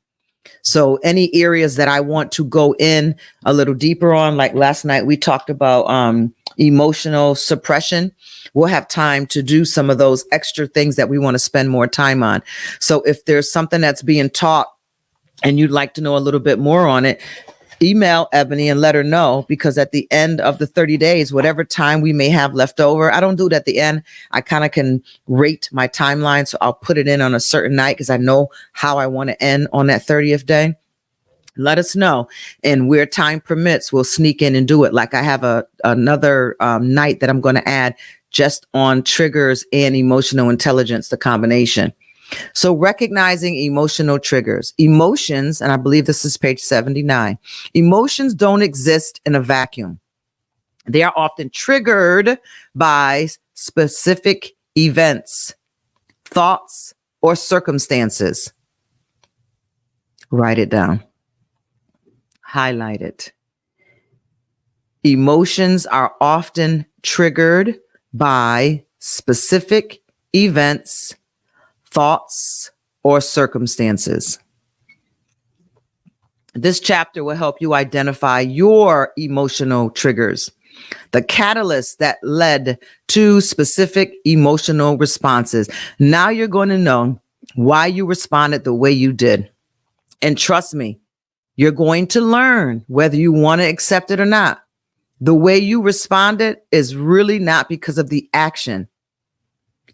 So any areas that I want to go in a little deeper on, like last night we talked about emotional suppression, we'll have time to do some of those extra things that we want to spend more time on. So if there's something that's being taught and you'd like to know a little bit more on it, email Ebony and let her know, because at the end of the 30 days, whatever time we may have left over, I don't do it at the end. I kind of can rate my timeline. So I'll put it in on a certain night because I know how I want to end on that 30th day. Let us know. And where time permits, we'll sneak in and do it. Like I have another night that I'm going to add just on triggers and emotional intelligence, the combination. So recognizing emotional triggers, emotions, and I believe this is page 79. Emotions don't exist in a vacuum. They are often triggered by specific events, thoughts, or circumstances. Write it down. Highlight it. Emotions are often triggered by specific events, thoughts, or circumstances. This chapter will help you identify your emotional triggers, the catalysts that led to specific emotional responses. Now you're going to know why you responded the way you did. And trust me, you're going to learn whether you want to accept it or not. The way you responded is really not because of the action.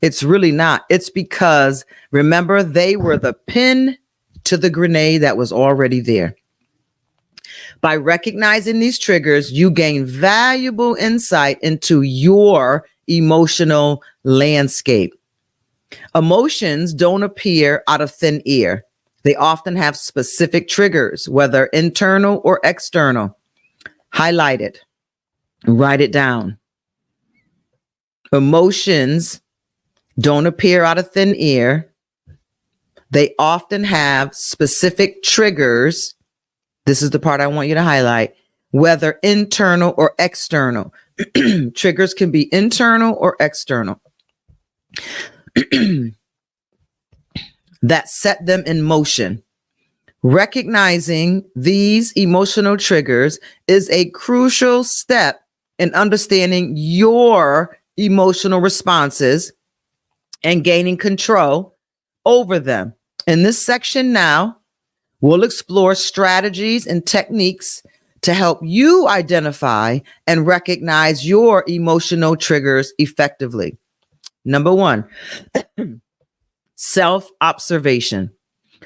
It's really not. It's because, remember, they were the pin to the grenade that was already there. By recognizing these triggers, you gain valuable insight into your emotional landscape. Emotions don't appear out of thin air. They often have specific triggers, whether internal or external. Highlight it. Write it down. Emotions don't appear out of thin air. They often have specific triggers. This is the part I want you to highlight, whether internal or external. Triggers can be internal or external. That set them in motion. Recognizing these emotional triggers is a crucial step in understanding your emotional responses and gaining control over them. In this section now, we'll explore strategies and techniques to help you identify and recognize your emotional triggers effectively. Number one, self-observation.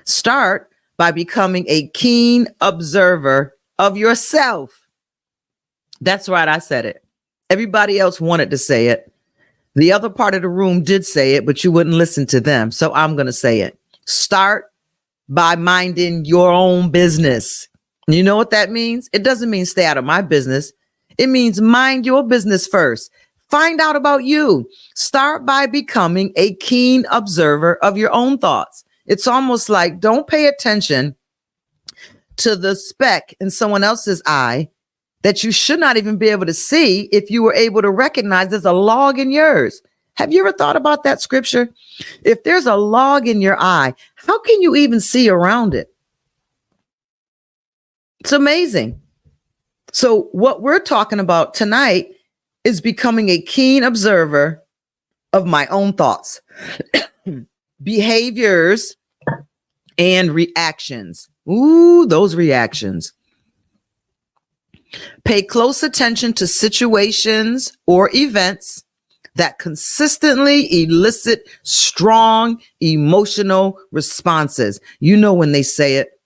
Start by becoming a keen observer of yourself. That's right, I said it. Everybody else wanted to say it. The other part of the room did say it, but you wouldn't listen to them. So I'm going to say it. Start by minding your own business. You know what that means? It doesn't mean stay out of my business. It means mind your business first. Find out about you. Start by becoming a keen observer of your own thoughts. It's almost like don't pay attention to the speck in someone else's eye that you should not even be able to see if you were able to recognize there's a log in yours. Have you ever thought about that scripture? If there's a log in your eye, how can you even see around it? It's amazing. So what we're talking about tonight is becoming a keen observer of my own thoughts, behaviors, and reactions. Ooh, those reactions. Pay close attention to situations or events that consistently elicit strong emotional responses. You know when they say it,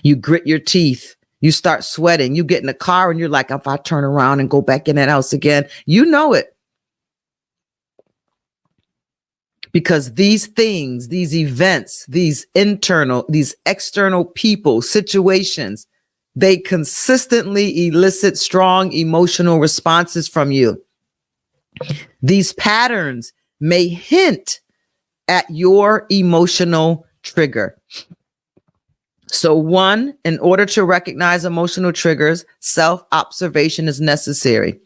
you grit your teeth, you start sweating, you get in the car and you're like, if I turn around and go back in that house again, you know it. Because these things, these events, these internal, these external people, situations, they consistently elicit strong emotional responses from you. These patterns may hint at your emotional trigger. So one, in order to recognize emotional triggers, self-observation is necessary.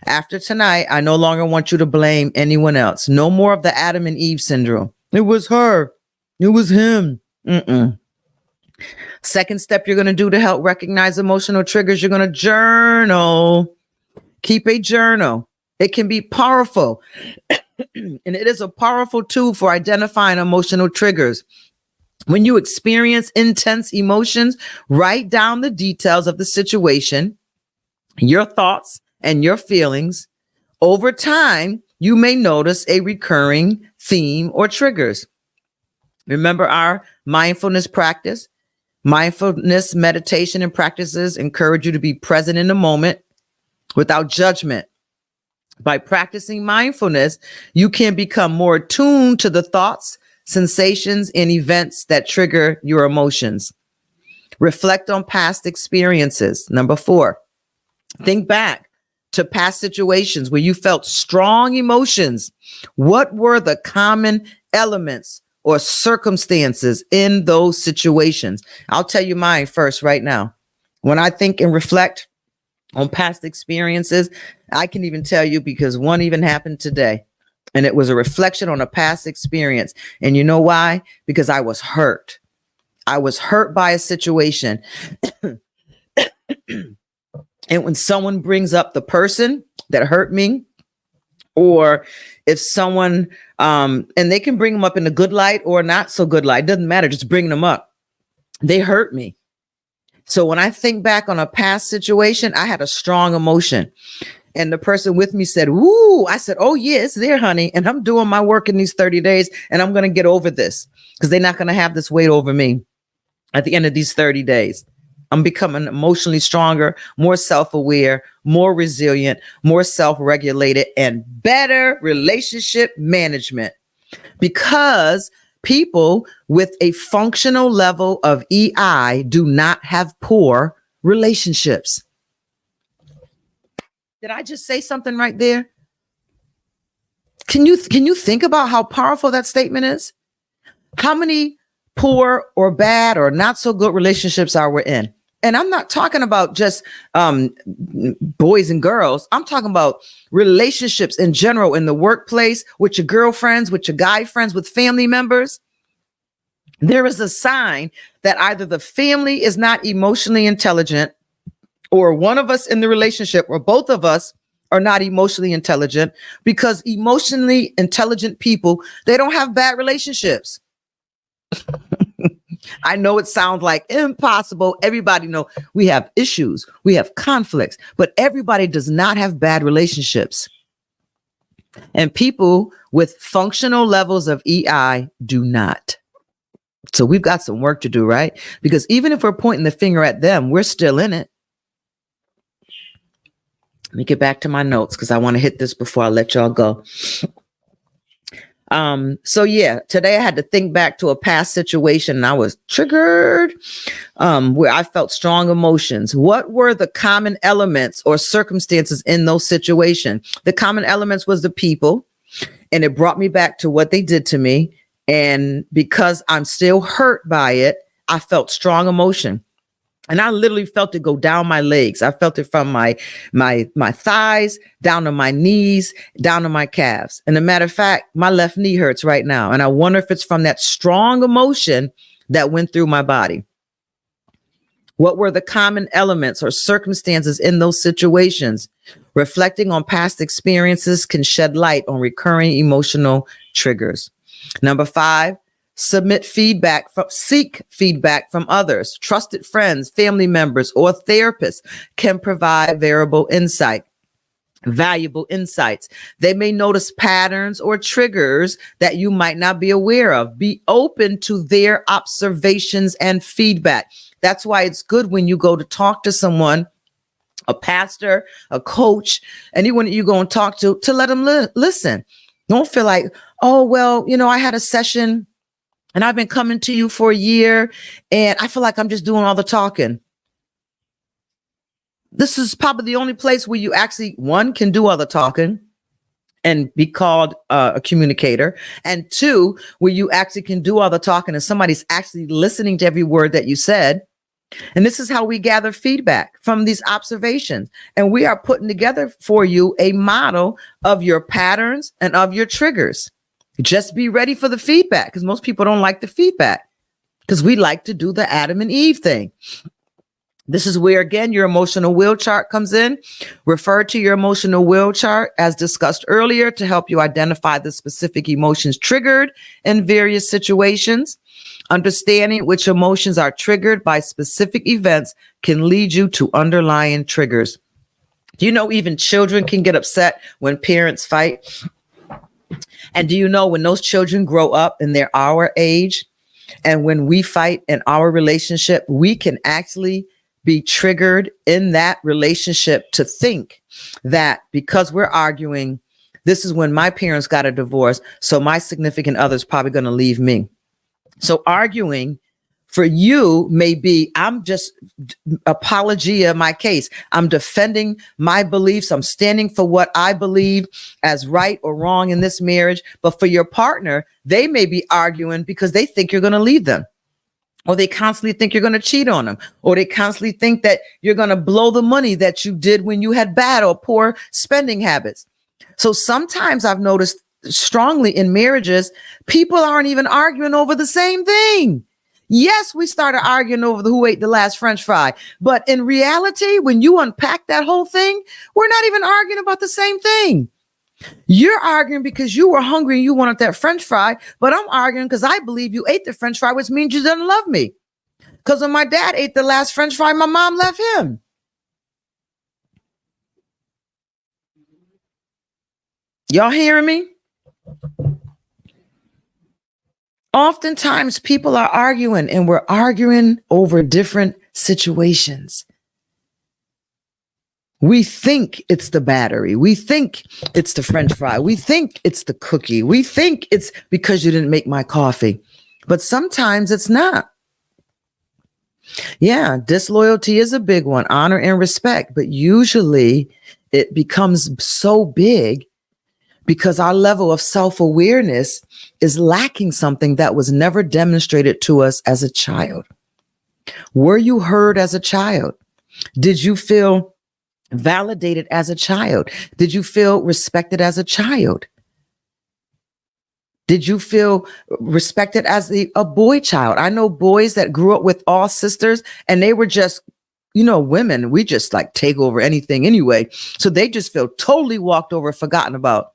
After tonight, I no longer want you to blame anyone else. No more of the Adam and Eve syndrome. It was her. It was him. Second step you're going to do to help recognize emotional triggers, you're going to journal. Keep a journal. It can be powerful. And it is a powerful tool for identifying emotional triggers. When you experience intense emotions, write down the details of the situation, your thoughts, and your feelings. Over time, you may notice a recurring theme or triggers. Remember our mindfulness practice. Mindfulness meditation and practices encourage you to be present in the moment without judgment. By practicing mindfulness, you can become more attuned to the thoughts, sensations, and events that trigger your emotions. Reflect on past experiences. Number 4, think back to past situations where you felt strong emotions. What were the common elements or circumstances in those situations? I'll tell you mine first right now. When I think and reflect on past experiences, I can even tell you because one even happened today, and it was a reflection on a past experience. And you know why? Because I was hurt. I was hurt by a situation. And when someone brings up the person that hurt me, or if someone, and they can bring them up in a good light or not so good light, doesn't matter, just bring them up. They hurt me. So when I think back on a past situation, I had a strong emotion. And the person with me said, "Ooh," I said, "Oh yeah, it's there, honey. And I'm doing my work in these 30 days and I'm going to get over this because they're not going to have this weight over me at the end of these 30 days. I'm becoming emotionally stronger, more self-aware, more resilient, more self-regulated, and better relationship management." Because people with a functional level of EI do not have poor relationships. Did I just say something right there? Can you think about how powerful that statement is? How many poor or bad or not so good relationships are we in? And I'm not talking about just boys and girls. I'm talking about relationships in general, in the workplace, with your girlfriends, with your guy friends, with family members. There is a sign that either the family is not emotionally intelligent, or one of us in the relationship, or both of us are not emotionally intelligent, because emotionally intelligent people, they don't have bad relationships. I know it sounds like impossible. Everybody know we have issues, we have conflicts, but everybody does not have bad relationships. And people with functional levels of EI do not. So we've got some work to do, right? Because even if we're pointing the finger at them, we're still in it. Let me get back to my notes because I want to hit this before I let y'all go. So yeah, today I had to think back to a past situation and I was triggered, where I felt strong emotions. What were the common elements or circumstances in those situations? The common elements was the people, and it brought me back to what they did to me. And because I'm still hurt by it, I felt strong emotion. And I literally felt it go down my legs. I felt it from my thighs, down to my knees, down to my calves. And a matter of fact, my left knee hurts right now. And I wonder if it's from that strong emotion that went through my body. What were the common elements or circumstances in those situations? Reflecting on past experiences can shed light on recurring emotional triggers. Number 5, seek feedback from others. Trusted friends, family members, or therapists can provide valuable insights. They may notice patterns or triggers that you might not be aware of. Be open to their observations and feedback. That's why it's good when you go to talk to someone, a pastor, a coach, anyone that you go and talk to let them listen. Don't feel like, oh, well, I had a session and I've been coming to you for a year and I feel like I'm just doing all the talking. This is probably the only place where you actually, one, can do all the talking and be called a communicator. And 2, where you actually can do all the talking and somebody's actually listening to every word that you said. And this is how we gather feedback from these observations. And we are putting together for you a model of your patterns and of your triggers. Just be ready for the feedback, because most people don't like the feedback. because we like to do the Adam and Eve thing. This is where, again, your emotional will chart comes in. Refer to your emotional will chart as discussed earlier to help you identify the specific emotions triggered in various situations. Understanding which emotions are triggered by specific events can lead you to underlying triggers. Do you know even children can get upset when parents fight? And do you know when those children grow up and they're our age, and when we fight in our relationship, we can actually be triggered in that relationship to think that because we're arguing, this is when my parents got a divorce, so my significant other is probably going to leave me. So arguing for you may be, I'm just apologia my case. I'm defending my beliefs. I'm standing for what I believe as right or wrong in this marriage. But for your partner, they may be arguing because they think you're going to leave them. Or they constantly think you're going to cheat on them. Or they constantly think that you're going to blow the money that you did when you had bad or poor spending habits. So sometimes I've noticed strongly in marriages, people aren't even arguing over the same thing. Yes, we started arguing over who ate the last French fry. But in reality, when you unpack that whole thing, we're not even arguing about the same thing. You're arguing because you were hungry and you wanted that French fry, but I'm arguing because I believe you ate the French fry, which means you didn't love me. Because when my dad ate the last French fry, my mom left him. Y'all hearing me? Oftentimes people are arguing and we're arguing over different situations. We think it's the battery. We think it's the French fry. We think it's the cookie. We think it's because you didn't make my coffee. But sometimes it's not. Yeah, disloyalty is a big one, honor and respect. But usually it becomes so big because our level of self-awareness is lacking something that was never demonstrated to us as a child. Were you heard as a child? Did you feel validated as a child? Did you feel respected as a child? Did you feel respected as a boy child? I know boys that grew up with all sisters and they were just, women, we just like take over anything anyway. So they just feel totally walked over, forgotten about.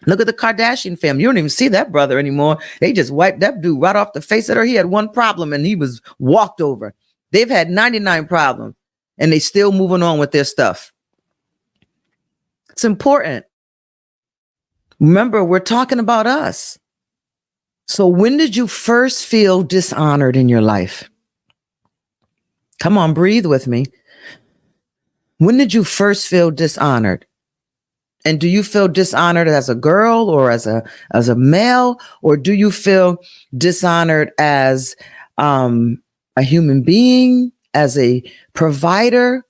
Look at the Kardashian family. You don't even see that brother anymore. They just wiped that dude right off the face of her. He had one problem and he was walked over. They've had 99 problems. And they still moving on with their stuff. It's important. Remember, we're talking about us. So when did you first feel dishonored in your life? Come on, breathe with me. When did you first feel dishonored? And do you feel dishonored as a girl or as a male? Or do you feel dishonored as a human being? As a provider?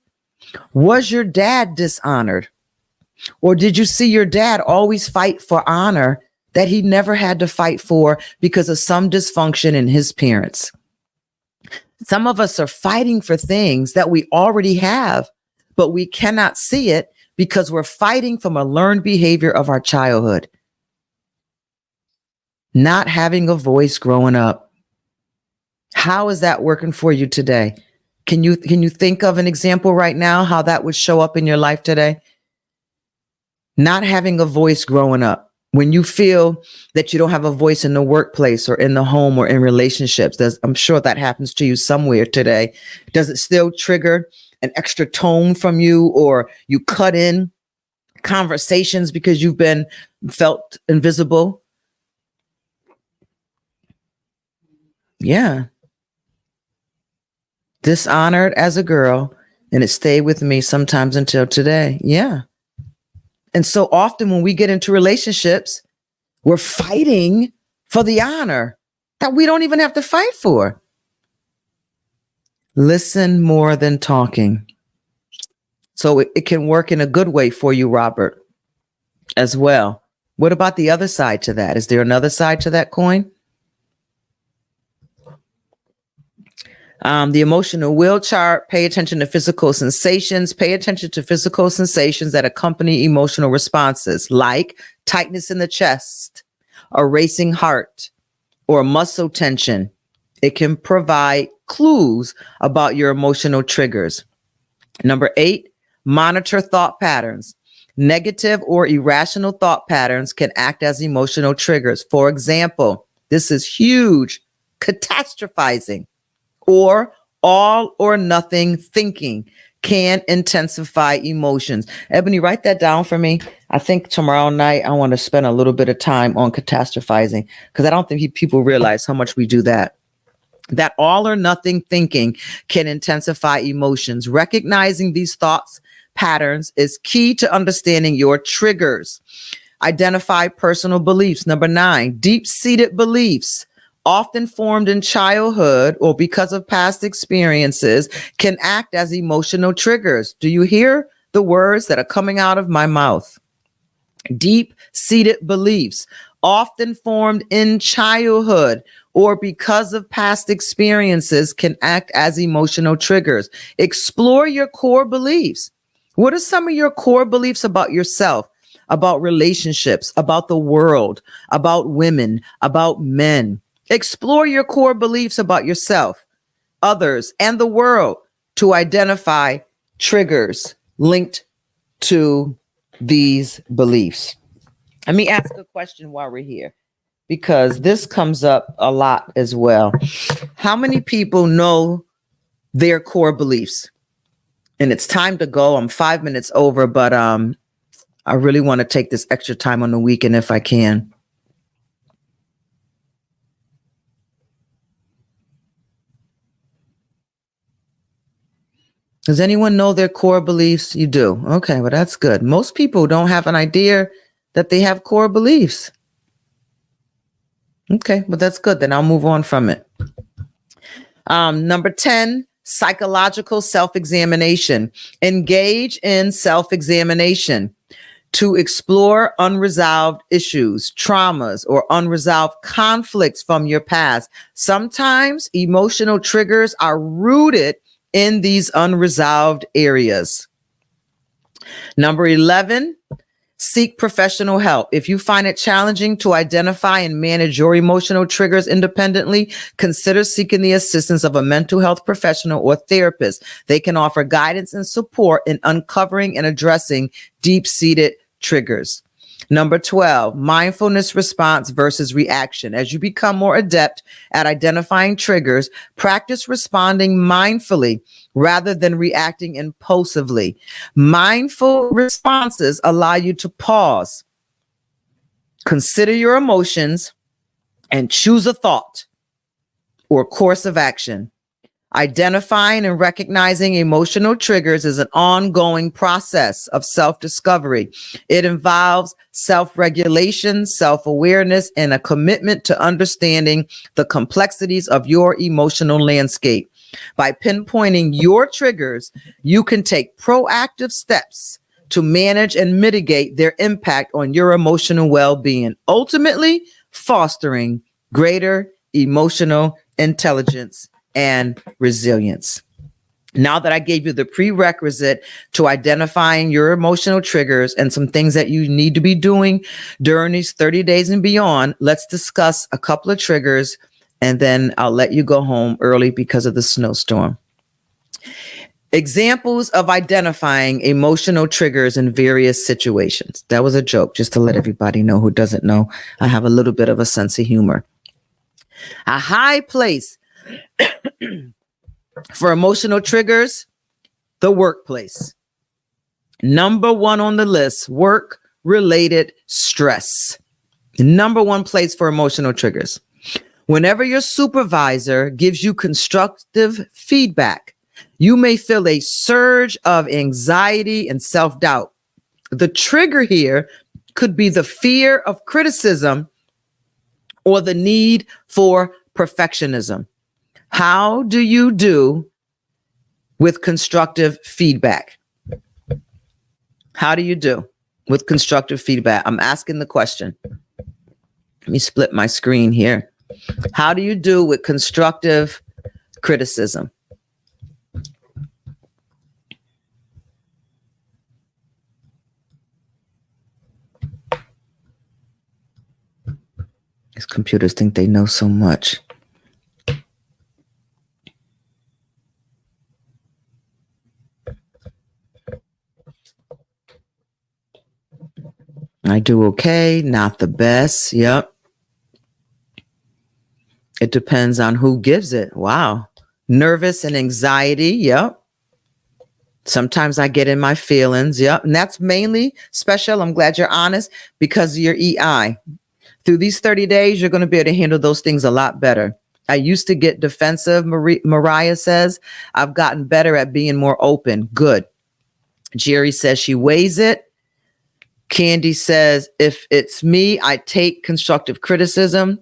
Was your dad dishonored? Or did you see your dad always fight for honor that he never had to fight for because of some dysfunction in his parents? Some of us are fighting for things that we already have, but we cannot see it because we're fighting from a learned behavior of our childhood. Not having a voice growing up. How is that working for you today? Can you think of an example right now how that would show up in your life today? Not having a voice growing up. When you feel that you don't have a voice in the workplace or in the home or in relationships, I'm sure that happens to you somewhere today. Does it still trigger an extra tone from you, or you cut in conversations because you've been felt invisible? Yeah. Dishonored as a girl, and it stayed with me sometimes until today. Yeah. And so often when we get into relationships, we're fighting for the honor that we don't even have to fight for. Listen more than talking. So it can work in a good way for you, Robert, as well. What about the other side to that? Is there another side to that coin? The emotional will chart, pay attention to physical sensations. Pay attention to physical sensations that accompany emotional responses, like tightness in the chest, a racing heart, or muscle tension. It can provide clues about your emotional triggers. Number 8, monitor thought patterns. Negative or irrational thought patterns can act as emotional triggers. For example, this is huge, catastrophizing or all or nothing thinking can intensify emotions. Ebony, write that down for me. I think tomorrow night I want to spend a little bit of time on catastrophizing because I don't think people realize how much we do that. That all or nothing thinking can intensify emotions. Recognizing these thoughts patterns is key to understanding your triggers. Identify personal beliefs. Number 9, deep-seated beliefs, often formed in childhood or because of past experiences, can act as emotional triggers. Do you hear the words that are coming out of my mouth? Deep-seated beliefs, often formed in childhood or because of past experiences, can act as emotional triggers. Explore your core beliefs. What are some of your core beliefs about yourself, about relationships, about the world, about women, about men? Explore your core beliefs about yourself, others, and the world to identify triggers linked to these beliefs. Let me ask a question while we're here, because this comes up a lot as well. How many people know their core beliefs? And it's time to go. I'm 5 minutes over, but I really want to take this extra time on the weekend if I can. Does anyone know their core beliefs? You do. Okay, well, that's good. Most people don't have an idea that they have core beliefs. Okay, well, that's good. Then I'll move on from it. Number 10, psychological self-examination. Engage in self-examination to explore unresolved issues, traumas, or unresolved conflicts from your past. Sometimes emotional triggers are rooted in these unresolved areas. Number 11, seek professional help. If you find it challenging to identify and manage your emotional triggers independently, consider seeking the assistance of a mental health professional or therapist. They can offer guidance and support in uncovering and addressing deep-seated triggers. Number 12, mindfulness response versus reaction. As you become more adept at identifying triggers, practice responding mindfully rather than reacting impulsively. Mindful responses allow you to pause, consider your emotions, and choose a thought or course of action. Identifying and recognizing emotional triggers is an ongoing process of self-discovery. It involves self-regulation, self-awareness, and a commitment to understanding the complexities of your emotional landscape. By pinpointing your triggers, you can take proactive steps to manage and mitigate their impact on your emotional well-being, ultimately fostering greater emotional intelligence and resilience. Now that I gave you the prerequisite to identifying your emotional triggers and some things that you need to be doing during these 30 days and beyond, let's discuss a couple of triggers, and then I'll let you go home early because of the snowstorm. Examples of identifying emotional triggers in various situations. That was a joke, just to let everybody know who doesn't know. I have a little bit of a sense of humor. A high place for emotional triggers, the workplace. Number 1 on the list, work-related stress. Number 1 place for emotional triggers. Whenever your supervisor gives you constructive feedback, you may feel a surge of anxiety and self-doubt. The trigger here could be the fear of criticism or the need for perfectionism. How do you do with constructive feedback? How do you do with constructive feedback? I'm asking the question. Let me split my screen here. How do you do with constructive criticism? These computers think they know so much. I do okay, not the best. Yep. It depends on who gives it. Wow. Nervous and anxiety. Yep. Sometimes I get in my feelings. Yep. And that's mainly special. I'm glad you're honest because of your EI. Through these 30 days, you're going to be able to handle those things a lot better. I used to get defensive, Mariah says. I've gotten better at being more open. Good. Jerry says she weighs it. Candy says, if it's me, I take constructive criticism.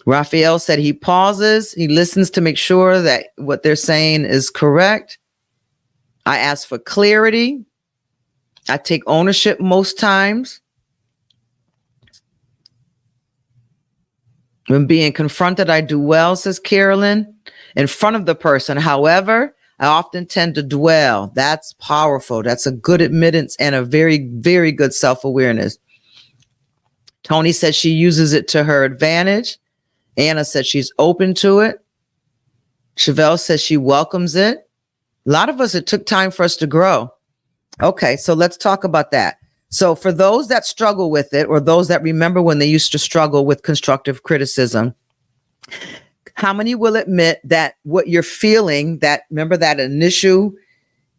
Raphael said he pauses. He listens to make sure that what they're saying is correct. I ask for clarity. I take ownership most times. When being confronted, I do well, says Carolyn, in front of the person. However, I often tend to dwell. That's powerful. That's a good admittance and a very, very good self-awareness. Tony says she uses it to her advantage. Anna says she's open to it. Chevelle says she welcomes it. A lot of us, it took time for us to grow. Okay, so let's talk about that. So for those that struggle with it, or those that remember when they used to struggle with constructive criticism, how many will admit that what you're feeling, that remember that initial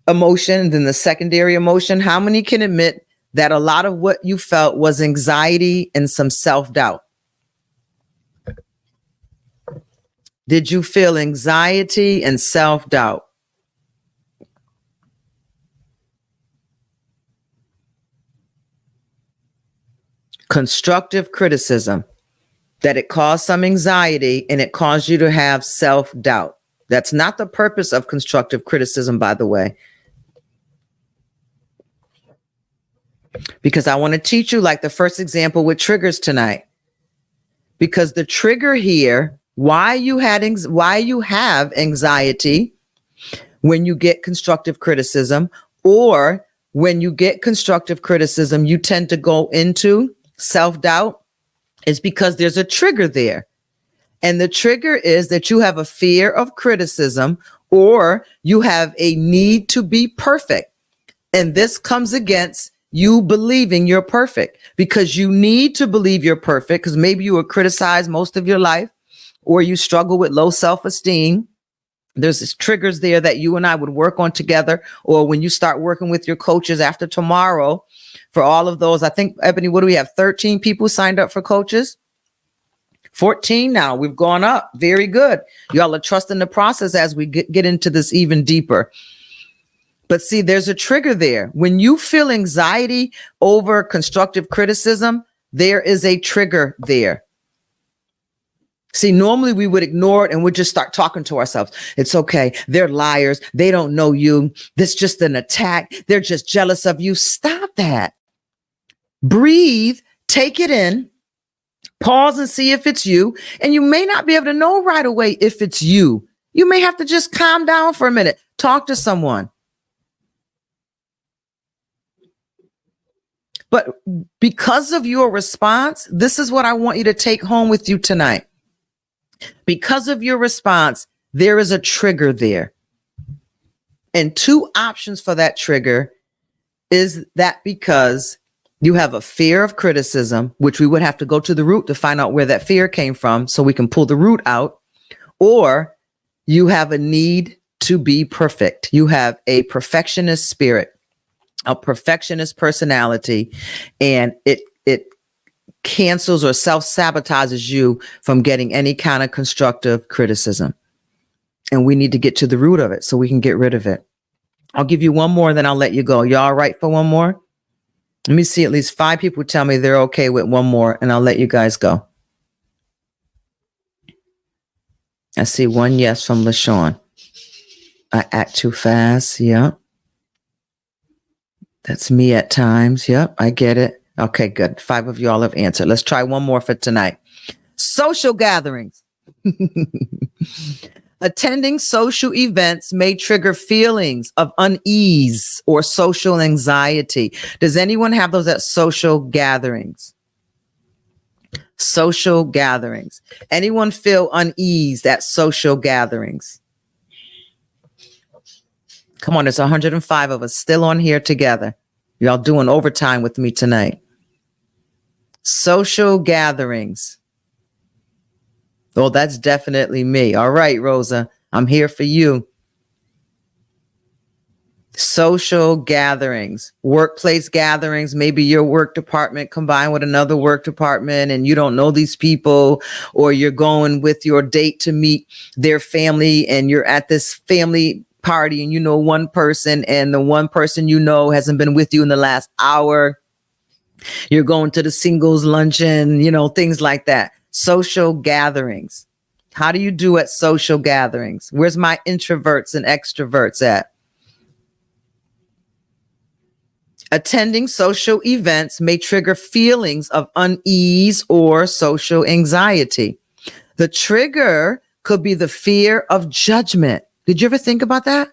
emotion and then the secondary emotion, how many can admit that a lot of what you felt was anxiety and some self-doubt? Did you feel anxiety and self-doubt? Constructive criticism, that it caused some anxiety and it caused you to have self-doubt. That's not the purpose of constructive criticism, by the way. Because I want to teach you like the first example with triggers tonight. Because the trigger here, why you have anxiety when you get constructive criticism, or when you get constructive criticism, you tend to go into self-doubt, is because there's a trigger there. And the trigger is that you have a fear of criticism, or you have a need to be perfect. And this comes against you believing you're perfect, because you need to believe you're perfect, because maybe you were criticized most of your life, or you struggle with low self-esteem. There's this triggers there that you and I would work on together, or when you start working with your coaches after tomorrow. For all of those, I think, Ebony, what do we have? 13 people signed up for coaches? 14 now. We've gone up. Very good. Y'all are trusting the process as we get into this even deeper. But see, there's a trigger there. When you feel anxiety over constructive criticism, there is a trigger there. See, normally we would ignore it and we'd just start talking to ourselves. It's okay. They're liars. They don't know you. This is just an attack. They're just jealous of you. Stop that. Breathe, take it in, pause and see if it's you. And you may not be able to know right away if it's you. You may have to just calm down for a minute. Talk to someone. But because of your response, this is what I want you to take home with you tonight. Because of your response, there is a trigger there. And two options for that trigger is that because you have a fear of criticism, which we would have to go to the root to find out where that fear came from so we can pull the root out, or you have a need to be perfect. You have a perfectionist spirit, a perfectionist personality, and it cancels or self-sabotages you from getting any kind of constructive criticism. And we need to get to the root of it so we can get rid of it. I'll give you one more, then I'll let you go. You all right for one more? Let me see at least 5 people tell me they're okay with one more, and I'll let you guys go. I see one yes from LaShawn. I act too fast. Yep. That's me at times. Yep, I get it. Okay, good. 5 of y'all have answered. Let's try one more for tonight. Social gatherings. Attending social events may trigger feelings of unease or social anxiety. Does anyone have those at social gatherings? Social gatherings. Anyone feel unease at social gatherings? Come on, there's 105 of us still on here together. Y'all doing overtime with me tonight. Social gatherings. Oh, that's definitely me. All right, Rosa, I'm here for you. Social gatherings, workplace gatherings, maybe your work department combined with another work department and you don't know these people, or you're going with your date to meet their family and you're at this family party and you know one person and the one person you know hasn't been with you in the last hour. You're going to the singles luncheon, things like that. Social gatherings. How do you do at social gatherings? Where's my introverts and extroverts at? Attending social events may trigger feelings of unease or social anxiety. The trigger could be the fear of judgment. Did you ever think about that?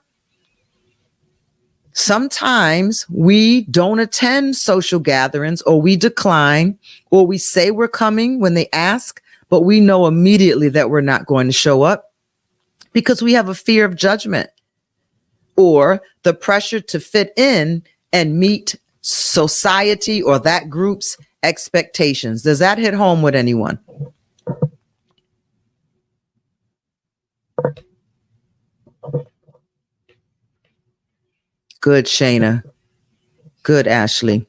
Sometimes we don't attend social gatherings, or we decline, or we say we're coming when they ask, but we know immediately that we're not going to show up because we have a fear of judgment or the pressure to fit in and meet society or that group's expectations. Does that hit home with anyone? Good, Shayna. Good, Ashley.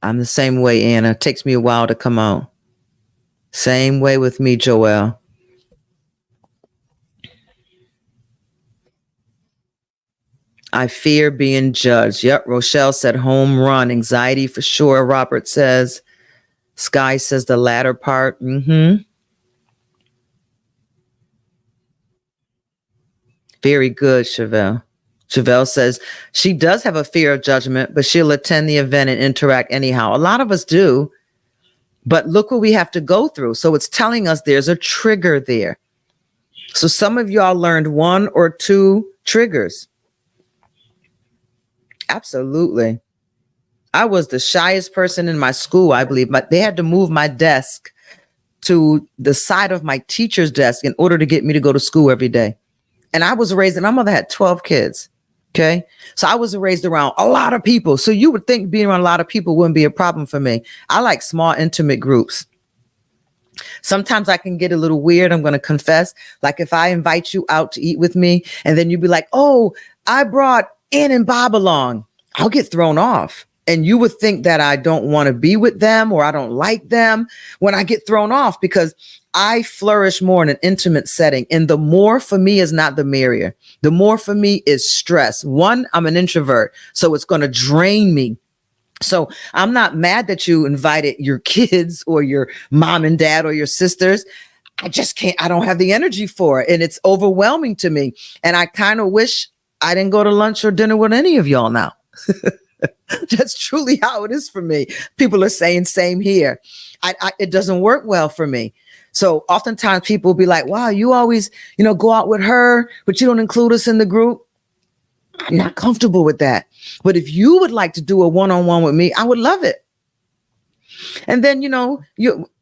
I'm the same way, Anna. It takes me a while to come out. Same way with me, Joelle. I fear being judged. Yep, Rochelle said home run. Anxiety for sure, Robert says. Sky says the latter part. Very good, Chevelle. Chevelle says she does have a fear of judgment, but she'll attend the event and interact anyhow. A lot of us do, but look what we have to go through. So it's telling us there's a trigger there. So some of y'all learned 1 or 2 triggers. Absolutely. I was the shyest person in my school, I believe, but they had to move my desk to the side of my teacher's desk in order to get me to go to school every day. And I was raised, and my mother had 12 kids. Okay. So I was raised around a lot of people. So you would think being around a lot of people wouldn't be a problem for me. I like small, intimate groups. Sometimes I can get a little weird. I'm going to confess. Like if I invite you out to eat with me and then you'd be like, oh, I brought Ann and Bob along, I'll get thrown off. And you would think that I don't want to be with them or I don't like them when I get thrown off, because I flourish more in an intimate setting. And the more for me is not the merrier. The more for me is stress. One, I'm an introvert, so it's going to drain me. So I'm not mad that you invited your kids or your mom and dad or your sisters. I just can't, I don't have the energy for it. And it's overwhelming to me. And I kind of wish I didn't go to lunch or dinner with any of y'all now. That's truly how it is for me. People are saying same here. It doesn't work well for me. So oftentimes people will be like, wow, you always, go out with her, but you don't include us in the group. I'm not comfortable with that. But if you would like to do a one-on-one with me, I would love it. And then,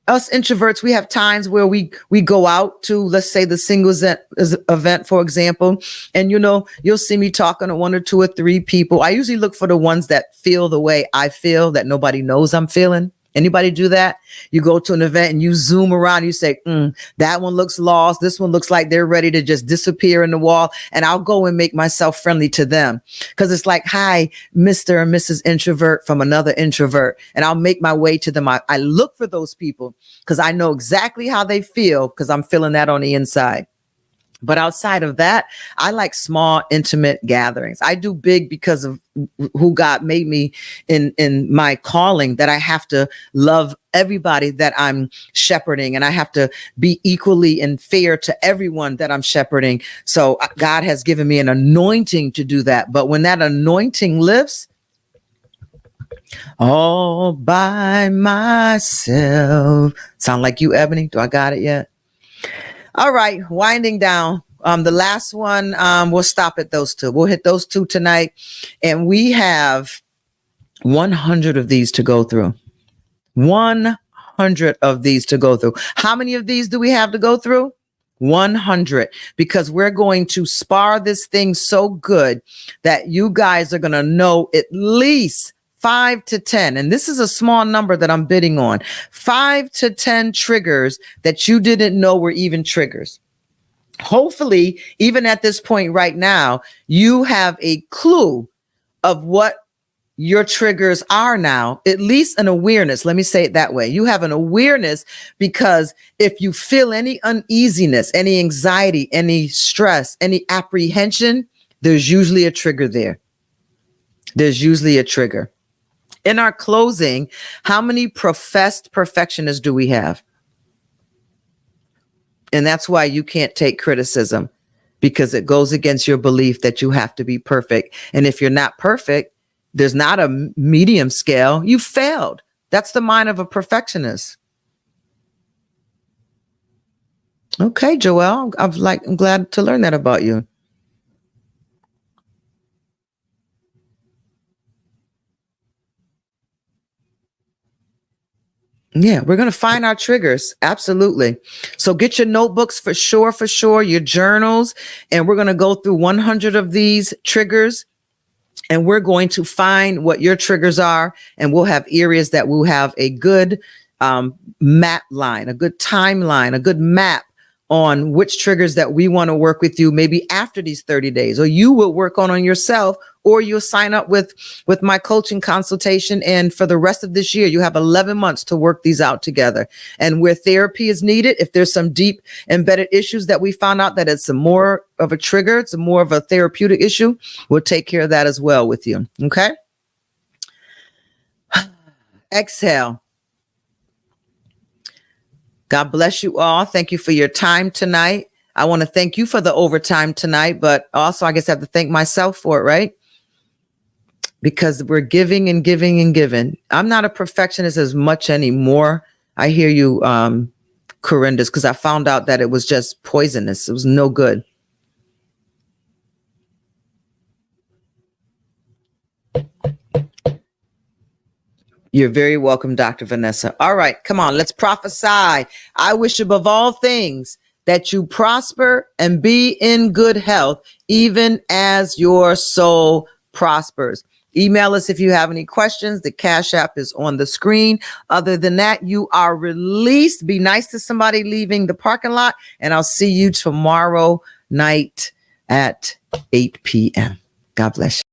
us introverts, we have times where we go out to, let's say, the singles event, for example, and you'll see me talking to 1 or 2 or 3 people. I usually look for the ones that feel the way I feel, that nobody knows I'm feeling. Anybody do that? You go to an event and you zoom around, you say, that one looks lost. This one looks like they're ready to just disappear in the wall. And I'll go and make myself friendly to them. Because it's like, hi, Mr. and Mrs. Introvert from another introvert. And I'll make my way to them. I look for those people because I know exactly how they feel, because I'm feeling that on the inside. But outside of that, I like small, intimate gatherings. I do big because of who God made me in my calling, that I have to love everybody that I'm shepherding, and I have to be equally and fair to everyone that I'm shepherding. So God has given me an anointing to do that. But when that anointing lifts, all by myself. Sound like you, Ebony? Do I got it yet? All right, winding down. The last one, we'll stop at those 2. We'll hit those 2 tonight. And we have 100 of these to go through. 100 of these to go through. How many of these do we have to go through? 100, because we're going to spar this thing so good that you guys are going to know at least 5 to 10. And this is a small number that I'm bidding on. 5 to 10 triggers that you didn't know were even triggers. Hopefully, even at this point right now, you have a clue of what your triggers are now, at least an awareness. Let me say it that way. You have an awareness, because if you feel any uneasiness, any anxiety, any stress, any apprehension, there's usually a trigger there. There's usually a trigger. In our closing, how many professed perfectionists do we have? And that's why you can't take criticism, because it goes against your belief that you have to be perfect. And if you're not perfect, there's not a medium scale. You failed. That's the mind of a perfectionist. Okay, Joelle, I'm glad to learn that about you. Yeah, we're going to find our triggers. Absolutely. So get your notebooks for sure, your journals, and we're going to go through 100 of these triggers. And we're going to find what your triggers are, and we'll have areas that will have a good map line, a good timeline, a good map on which triggers that we want to work with you maybe after these 30 days, or you will work on yourself, or you'll sign up with my coaching consultation. And for the rest of this year, you have 11 months to work these out together. And where therapy is needed, if there's some deep embedded issues that we found out that it's some more of a trigger, it's more of a therapeutic issue, we'll take care of that as well with you. Okay. Exhale. God bless you all. Thank you for your time tonight. I want to thank you for the overtime tonight, but also I guess I have to thank myself for it, right? Because we're giving and giving and giving. I'm not a perfectionist as much anymore. I hear you, Corinda's, because I found out that it was just poisonous. It was no good. You're very welcome, Dr. Vanessa. All right, come on, let's prophesy. I wish above all things that you prosper and be in good health, even as your soul prospers. Email us if you have any questions. The Cash App is on the screen. Other than that, you are released. Be nice to somebody leaving the parking lot, and I'll see you tomorrow night at 8 p.m. God bless you.